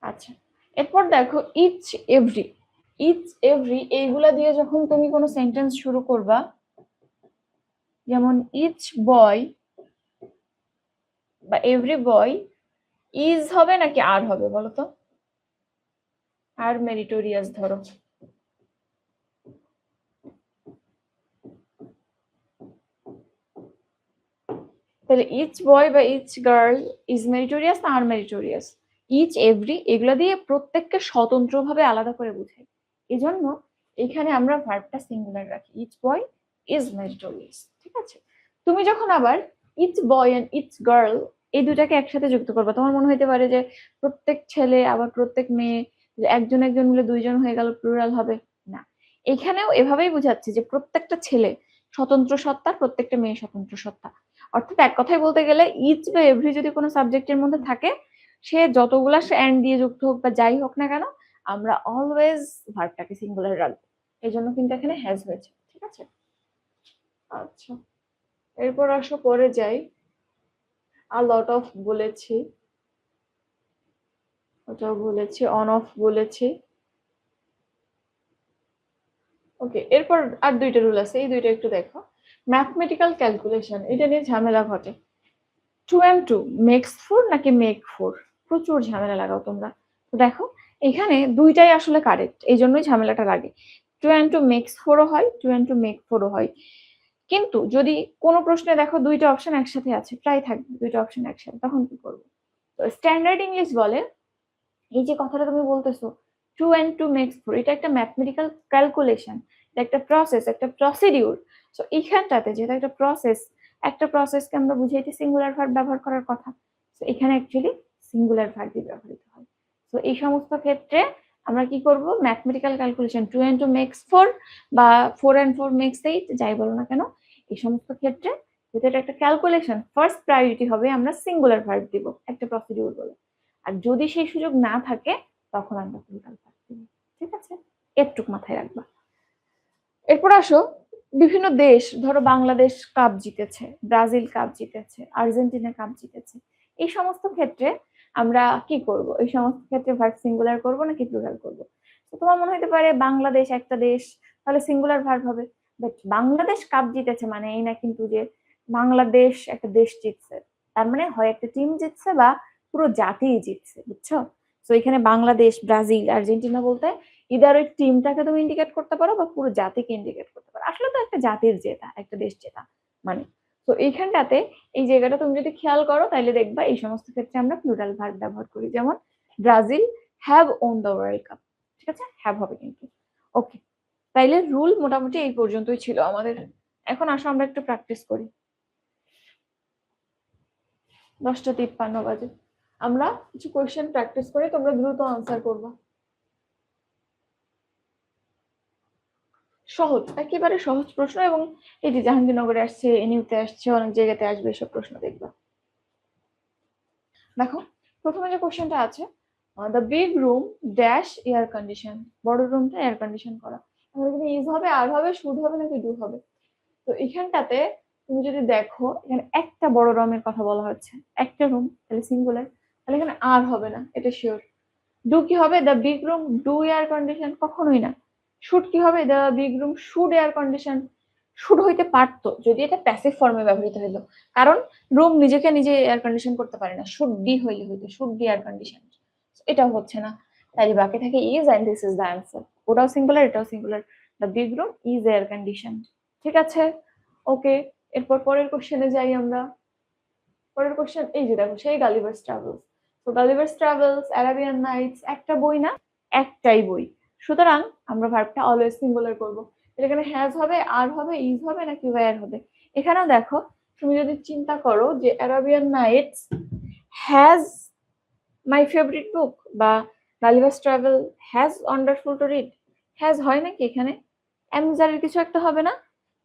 আচ্ছা, এরপর দেখো ইচ এভরি। ইচ এভরি এইগুলা দিয়ে যখন তুমি কোনো সেন্টেন্স শুরু করবা, যেমন ইচ বয় বা এভরি বয়, ইজ হবে নাকি আর হবে বলো তো? আর মেরিটোরিয়াস ধরো, তাহলে ইচ বয় বা ইচ গার্ল ইজ মেরিটোরিয়াস না আর মেরিটোরিয়াস? ইচ এভরি এগুলা দিয়ে প্রত্যেককে স্বতন্ত্রভাবে আলাদা করে বোঝাই, এই জন্য এখানে আমরা ভার্বটা সিঙ্গুলার রাখি, ইচ বয় ইজ মেরিটোরিয়াস। ঠিক আছে, তুমি যখন আবার each boy and each girl এই দুটাকে একসাথে যুক্ত করবে, তোমার মনে হইতে পারে যে প্রত্যেক ছেলে আবার প্রত্যেক মেয়ে, একজন একজন মিলে দুইজন হয়ে গেল, প্লুরাল হবে না। এখানেও এভাবেই বোঝাচ্ছে যে প্রত্যেকটা ছেলে স্বতন্ত্র সত্তা, প্রত্যেকটা মেয়ে স্বতন্ত্র সত্তা। অর্থাৎ এক কথায় বলতে গেলে ইচ বা এভরি যদি কোনো সাবজেক্টের মধ্যে থাকে, সে যতগুলা সে এন্ড দিয়ে যুক্ত হোক বা যাই হোক না কেন, আমরা অলওয়েজ ভার্বটাকে সিঙ্গুলার রাখবো, এই জন্য কিন্তু এখানে হ্যাজ হয়েছে। ঠিক আছে, আচ্ছা এরপর আসো পরে যাই। আ লট অফ বলেছি, ওটাও বলেছি, অন অফ বলেছি। ওকে, এরপর আর দুইটা রুল আছে, এই দুইটা একটু দেখো। ম্যাথমেটিক্যাল ক্যালকুলেশন, এটা নিয়ে ঝামেলা ঘটে। 2 and 2 মেক্স 4 নাকি মেক 4, প্রচুর ঝামেলা লাগাও তোমরা। তো দেখো এখানে দুইটাই আসলে কারেক্ট, এই জন্যই ঝামেলাটা লাগে। 2 and 2 মেক্স 4 ও হয়, 2 and 2 মেক 4 ও হয়। কিন্তু যদি কোনো প্রশ্নে দেখো দুইটা অপশন একসাথে আছে, প্রায় থাকবে দুইটা অপশন একসাথে, তখন কি করবো? তো স্ট্যান্ডার্ড ইংলিশ বলে, এই যে কথাটা তুমি বলতেছো 2 and 2 মেক্স 4, এটা একটা ম্যাথমেটিক্যাল ক্যালকুলেশন, এটা একটা প্রসেস, একটা প্রসিডিউর। সো এইখানটাতে যেটা একটা প্রসেস, একটা প্রসেসকে আমরা বুঝাইতে সিঙ্গুলার ভার্ব ব্যবহার করার কথা, তো এখানে অ্যাকচুয়ালি সিঙ্গুলার ভার্বই ব্যবহৃত হয়। তো এই সমস্ত ক্ষেত্রে আমরা কি করব, ম্যাথমেটিক্যাল ক্যালকুলেশন 2 and 2 মেক্স 4 বা 4 and 4 মেক্স 8, যাই বলো না কেন, এই সমস্ত ক্ষেত্রে যেটা এটা একটা ক্যালকুলেশন, ফার্স্ট প্রায়োরিটি হবে আমরা সিঙ্গুলার ভার্ব দিব একটা প্রসিডিউর বলে। আর যদি সেই সুযোগ না থাকে তখন আমরা প্লুরাল ভার্ব দিব। ঠিক আছে, এটুক মাথায় রাখবা। এরপর আসো, বিভিন্ন দেশ, ধরো বাংলাদেশ কাপ জিতেছে, ব্রাজিল কাপ জিতেছে, আর্জেন্টিনা কাপ জিতেছে, এই সমস্ত ক্ষেত্রে আমরা কি করব, এই সমস্ত ক্ষেত্রে ভার্ব সিঙ্গুলার করব নাকি প্লুরাল করব? তো তোমার মনে হতে পারে বাংলাদেশ একটা দেশ, তাহলে সিঙ্গুলার ভার্ব হবে। বাট বাংলাদেশ কাপ জিতেছে মানে এই না কিন্তু যে বাংলাদেশ একটা দেশ জিতছে, তার মানে হয় একটা টিম জিতছে বা পুরো জাতিই জিতছে, বুঝছো? তো এখানে বাংলাদেশ, ব্রাজিল, আর্জেন্টিনা বলতে ইদার ওই টিমটাকে তুমি ইন্ডিকেট করতে পারো বা পুরো জাতিকে ইন্ডিকেট করতে পারো, আসলে তো একটা জাতির জেতা, একটা দেশ জেতা মানে। তো এইখানটাতে এই জায়গাটা তুমি যদি খেয়াল করো তাহলে দেখবা এই সমস্ত ক্ষেত্রে আমরা প্লুরাল ভার্ব ব্যবহার করি, যেমন Brazil have won the world cup. ঠিক আছে, হ্যাভ হবে কিন্তু। ওকে, তাইলে রুল মোটামুটি এই পর্যন্তই ছিল আমাদের। এখন আসো আমরা একটু প্র্যাকটিস করি। 10:53 বাজে, আমরা কিছু কোয়েশ্চেন প্র্যাকটিস করি, তোমরা দ্রুত আনসার করবা। সহজ, একেবারে সহজ প্রশ্ন, এবং এই যে জাহাঙ্গীরনগরে আসছে, এনইউতে আসছে, অনেক জায়গাতে আসবে এসব প্রশ্ন দেখবা। দেখো প্রথমে যে কোশ্চেনটা আছে, the big room dash air condition, বড় রুমটা এয়ার কন্ডিশন করা। তাহলে কিন্তু ইজ হবে, আর হবে, শুড হবে নাকি ডু হবে? তো এখানটাতে তুমি যদি দেখো এখানে একটা বড় রুমের কথা বলা হচ্ছে, একটা রুম, তাহলে সিঙ্গুলার, তাহলে এখানে আর হবে না, এটা শিওর। ডু কি হবে, the big room do air condition, কখনোই না। শুড কি হবে, the big room should air condition, should হইতে পারতো যদি এটা প্যাসিভ ফর্মে ব্যবহৃত হইলো, কারণ রুম নিজেকে নিজে এয়ার কন্ডিশন করতে পারে না, শুড বি হইলে হইতো, শুড বি এয়ার কন্ডিশন, এটাও হচ্ছে না। তাই বাকি থাকে is, and this is the answer, ওটাও সিঙ্গুলার এটাও singular, the big room is air condition. ঠিক আছে, ওকে। এরপর পরের কোশ্চেনে যাই আমরা। পরের কোশ্চেন এই যে দেখো, সেই গালিভার্স ট্রাভেলস। তো গালিভার্স ট্রাভেলস, অ্যারাবিয়ান নাইটস, একটা বই না, একটাই বই, সুতরাং আমরা ভার্বটা অলওয়েজ সিঙ্গুলার করব। এখানে হ্যাজ হবে, আর হবে, ইজ হবে নাকি ওয়্যার হবে? এখানেও দেখো, তুমি যদি চিন্তা করো যে Arabian Nights has my favourite book, বা Gulliver's travel has wonderful to read, has হয় নাকি এখানে? অ্যামজারের কিছু একটা হবে না,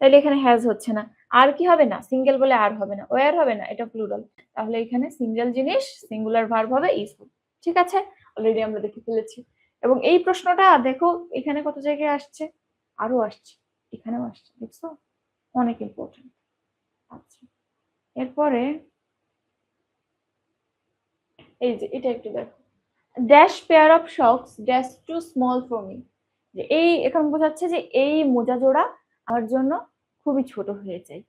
তাইলে এখানে হ্যাজ হচ্ছে না, আর কি হবে না, সিঙ্গেল বলে আর হবে না, ওয়ার হবে না, এটা প্লুরাল। তাহলে এখানে সিঙ্গেল জিনিস সিঙ্গুলার ভার্ব হবে ইজ হবে। ঠিক আছে, অলরেডি আমরা দেখে ফেলেছি। এবং এই প্রশ্নটা দেখো এখানে কত জায়গায় আসছে, আরো আসছে, এখানেও আসছে, দেখছো, অনেক ইম্পর্টেন্ট। আচ্ছা, এরপরে এই যে এটা একটু দেখো, dash pair of socks dash too small for me, যে এই এখন বোঝাচ্ছে যে এই মোজা জোড়া আমার জন্য খুবই ছোট হয়ে যায়।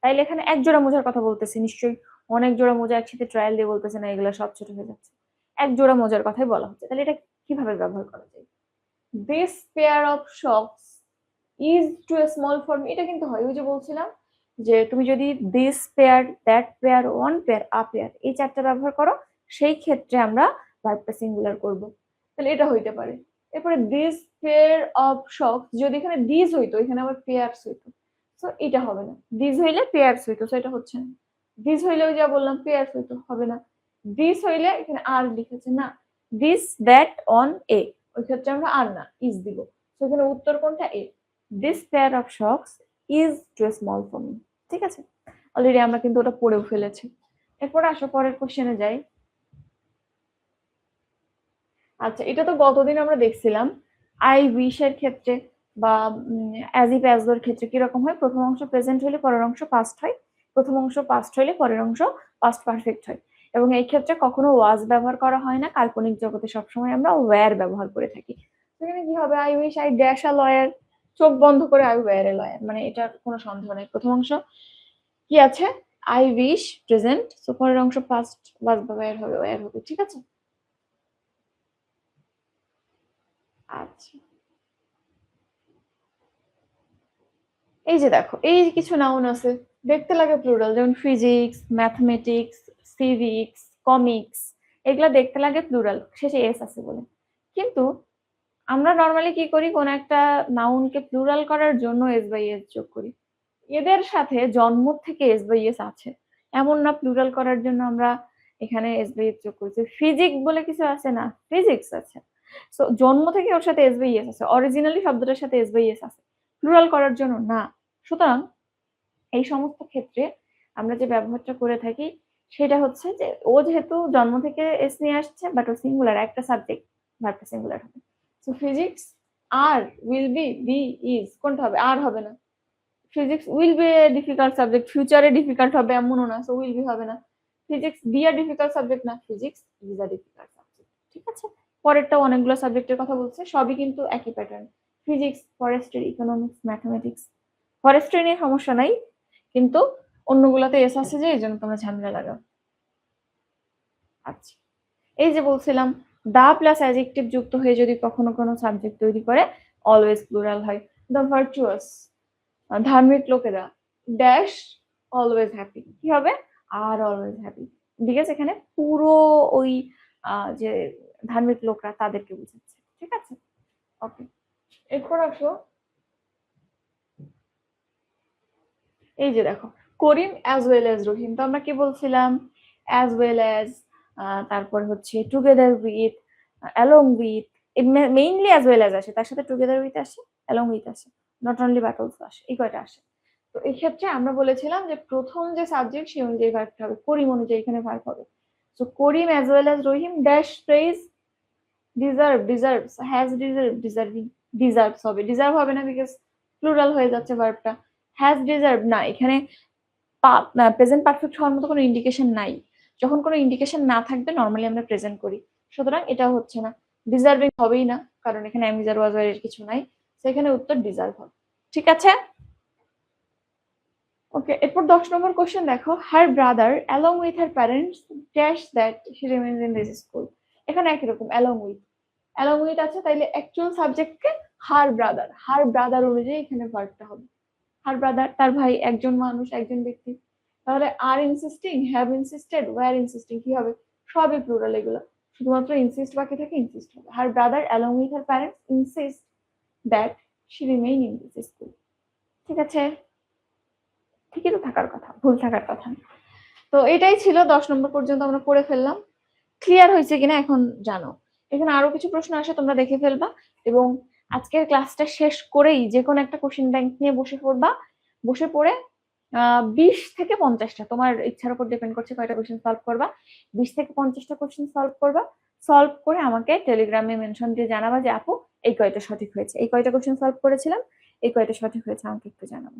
তাইলে এখানে এক জোড়া মোজার কথা বলতেছে, নিশ্চয়ই অনেক জোড়া মোজা একসাথে ট্রায়াল দিয়ে বলতেছে না, এগুলো সব ছোট হয়ে যাচ্ছে, এক জোড়া মোজার কথাই বলা হচ্ছে। তাহলে এটা কিভাবে ব্যবহার করা যায়? This pair of socks is too small for me, এটা কিন্তু হয়, ওই যে বলছিলাম যে তুমি যদি this pair, that pair, one pair, a pair এই চারটা ব্যবহার করো, সেই ক্ষেত্রে আমরা ভার্বটা সিঙ্গুলার করব। তাহলে এটা হইতে পারে। এরপরে দিস পেয়ার অফ শক্স, যদি এখানে দিস হইতো, এখানে আবার পেয়ারস হইতো, সো এটা হবে না। দিস হইলে পেয়ারস হইতো, সো এটা হচ্ছে না। দিস হইলে ওই যা বললাম পেয়ারস হইতো, হবে না। দিস হইলে এখানে আর লিখেছে না, দিস দ্যাট অন এ, ওই ক্ষেত্রে আমরা আর না ইজ দিব। তো এখানে উত্তর কোনটা? A. This pair of socks is too small for me. ঠিক আছে, অলরেডি আমরা কিন্তু ওটা পড়েও ফেলেছি। এরপর আসো পরের কোশ্চেনে যাই। আচ্ছা, এটা তো গতদিন আমরা দেখছিলাম আই উইশ এর ক্ষেত্রে বা অ্যাজ ইফ অ্যাজ এর ক্ষেত্রে কিরকম হয়, প্রথম অংশ প্রেজেন্ট হলে পরের অংশ পাস্ট হয়, প্রথম অংশ পাস্ট হলে পরের অংশ পাস্ট পারফেক্ট হয়। এবং এই ক্ষেত্রে কখনো ওয়াজ ব্যবহার করা হয় না, কাল্পনিক জগতে সবসময় আমরা ওয়্যার ব্যবহার করে থাকি। সেখানে কি হবে, I wish I dash a lawyer, চোখ বন্ধ করে আই ওয়্যার এ লয়ার, মানে এটার কোনো সন্দেহ নেই। প্রথম অংশ কি আছে, আই উইশ প্রেজেন্ট, সো পরের অংশ পাস্ট ওয়াজ বা ওয়্যার হবে। ঠিক আছে, আচ্ছা, এই যে দেখো এই কিছু নাউন আছে দেখতে লাগে প্লুরাল, যেমন ফিজিক্স, ম্যাথমেটিক্স, সিভিক্স, কমিক্স, এগুলা দেখতে লাগে প্লুরাল, শেষে এস আছে বলে। কিন্তু আমরা নর্মালি কি করি, কোন একটা নাউনকে প্লুরাল করার জন্য এস বাই এস যোগ করি। এদের সাথে জন্ম থেকে এস বাই এস আছে, এমন না প্লুরাল করার জন্য আমরা এখানে এস বাই এস যোগ করছি। ফিজিক্স বলে কিছু আছে না, ফিজিক্স আছে, সো জন্ম থেকে ওর সাথে এস বাই এস আছে, অরিজিনালি শব্দটার সাথে এস বাই এস আছে, প্লুরাল করার জন্য না। সুতরাং এই সমস্ত ক্ষেত্রে আমরা যে ব্যবহারটা করে থাকি সেটা হচ্ছে যে ও যেহেতু জন্ম থেকে এস নিয়ে আসছে, বাট ও সিঙ্গুলার, একটা সাবজেক্ট, ভার্বটা সিঙ্গুলার হবে। So physics are will be is, কোনটা হবে? আর হবে না। Physics will be a difficult subject, ফিউচারে ডিফিকাল্ট হবে এমনও না, সো উইল বি হবে না। Physics be a difficult subject না, physics is a difficult subject. ঠিক আছে, পরেরটাও অনেকগুলো সাবজেক্টের কথা বলছে, সবই কিন্তু একই pattern, physics, forestry, economics, mathematics. Forestry নিয়ে সমস্যা নাই, কিন্তু অন্যগুলোতে এস আছে যে এই জন্য তোমরা ঝামেলা লাগাও। আচ্ছা, এই যে বলছিলাম দা প্লাস অ্যাডজেক্টিভ যুক্ত হয়ে যদি কখনো কোনো সাবজেক্ট তৈরি করে অলওয়েজ প্লুরাল হয়। দ্য ভার্চুয়াস, ধার্মিক লোকেরা, ড্যাশ অলওয়েজ হ্যাপি, কি হবে? আর অলওয়েজ হ্যাপি, বিকজ এখানে পুরো ওই যে ধার্মিক লোকরা তাদেরকে বুঝাচ্ছে। ঠিক আছে, ওকে, এরপর আসো এই যে দেখো করিম অ্যাজ ওয়েল অ্যাজ রহিম, তো আমরা কি বলছিলাম, অ্যাজ ওয়েল অ্যাজ, তারপর হচ্ছে together with, along with, mainly as well as আসে, তার সাথে টুগেদার উইথ আসে, অ্যালং উইথ আসে, নট অনলি বাট অলসো আসে, এই কয়টা আসে। তো এই ক্ষেত্রে আমরা বলেছিলাম যে প্রথম যে সাবজেক্ট সেই অনুযায়ী ভার্বটা হবে, করিম অনুযায়ী এখানে ভার্ব হবে। So Karim as well as Rahim dash praise deserve, deserves, has deserve, deserving, deserves হবে, ডিজার্ভ হবে না বিকজ প্লুরাল হয়ে যাচ্ছে ভার্বটা। হ্যাজ ডিজার্ভ না, এখানে প্রেজেন্ট পারফেক্ট হওয়ার মতো কোনো ইন্ডিকেশন নাই, যখন কোনো ইন্ডিকেশন না থাকবে নর্মালি আমরা প্রেজেন্ট করি, সুতরাং এটা হচ্ছে না। ডিজার্ভিং হবেই না, কারণ এখানে অ্যামিজার ওয়াজ এর কিছু নাই, সেখানে উত্তর ডিজার্ভ হবে। ঠিক আছে, ওকে, এরপর 10 নম্বর কোশ্চেন দেখো, her brother along with her parents dash that he remains in this school. এখানে একই রকম অ্যালং উইথ আছে, তাইলে অ্যাকচুয়াল সাবজেক্টকে হার ব্রাদার অনুযায়ী এখানে ভার্বটা হবে। হার ব্রাদার, তার ভাই, একজন মানুষ, একজন ব্যক্তি। তাহলে are insisting, have insisted, were insisting, কি হবে? সবই প্লুরাল এগুলো, শুধুমাত্র ইনসিস্ট বাকি থাকে, ইনসিস্ট হবে। Her brother along with her parents insist that she remain in this school. ঠিক আছে, ঠিকই তো থাকার কথা, ভুল থাকার কথা। তো এটাই ছিল 10 নম্বর পর্যন্ত আমরা পড়ে ফেললাম। ক্লিয়ার হয়েছে কিনা এখন জানো। এখানে আরো কিছু প্রশ্ন আসে, তোমরা দেখে ফেলবা এবং আজকের ক্লাসটা শেষ করেই যে কোনো একটা কোশ্চেন ব্যাংক নিয়ে বসে পড়বা, বসে পড়ে 20 থেকে 50টা, তোমার ইচ্ছার উপর ডিপেন্ড করছে কয়টা কোশ্চেন সলভ করবা। 20 থেকে 50টা কোশ্চেন সলভ করবা। সলভ করে আমাকে টেলিগ্রামে মেনশন দিয়ে জানাবা যে আপু এই কয়টা সঠিক হয়েছে, এই কয়টা কোশ্চেন সলভ করেছিলাম, এই কয়টা সঠিক হয়েছে, আমাকে একটু জানাবো।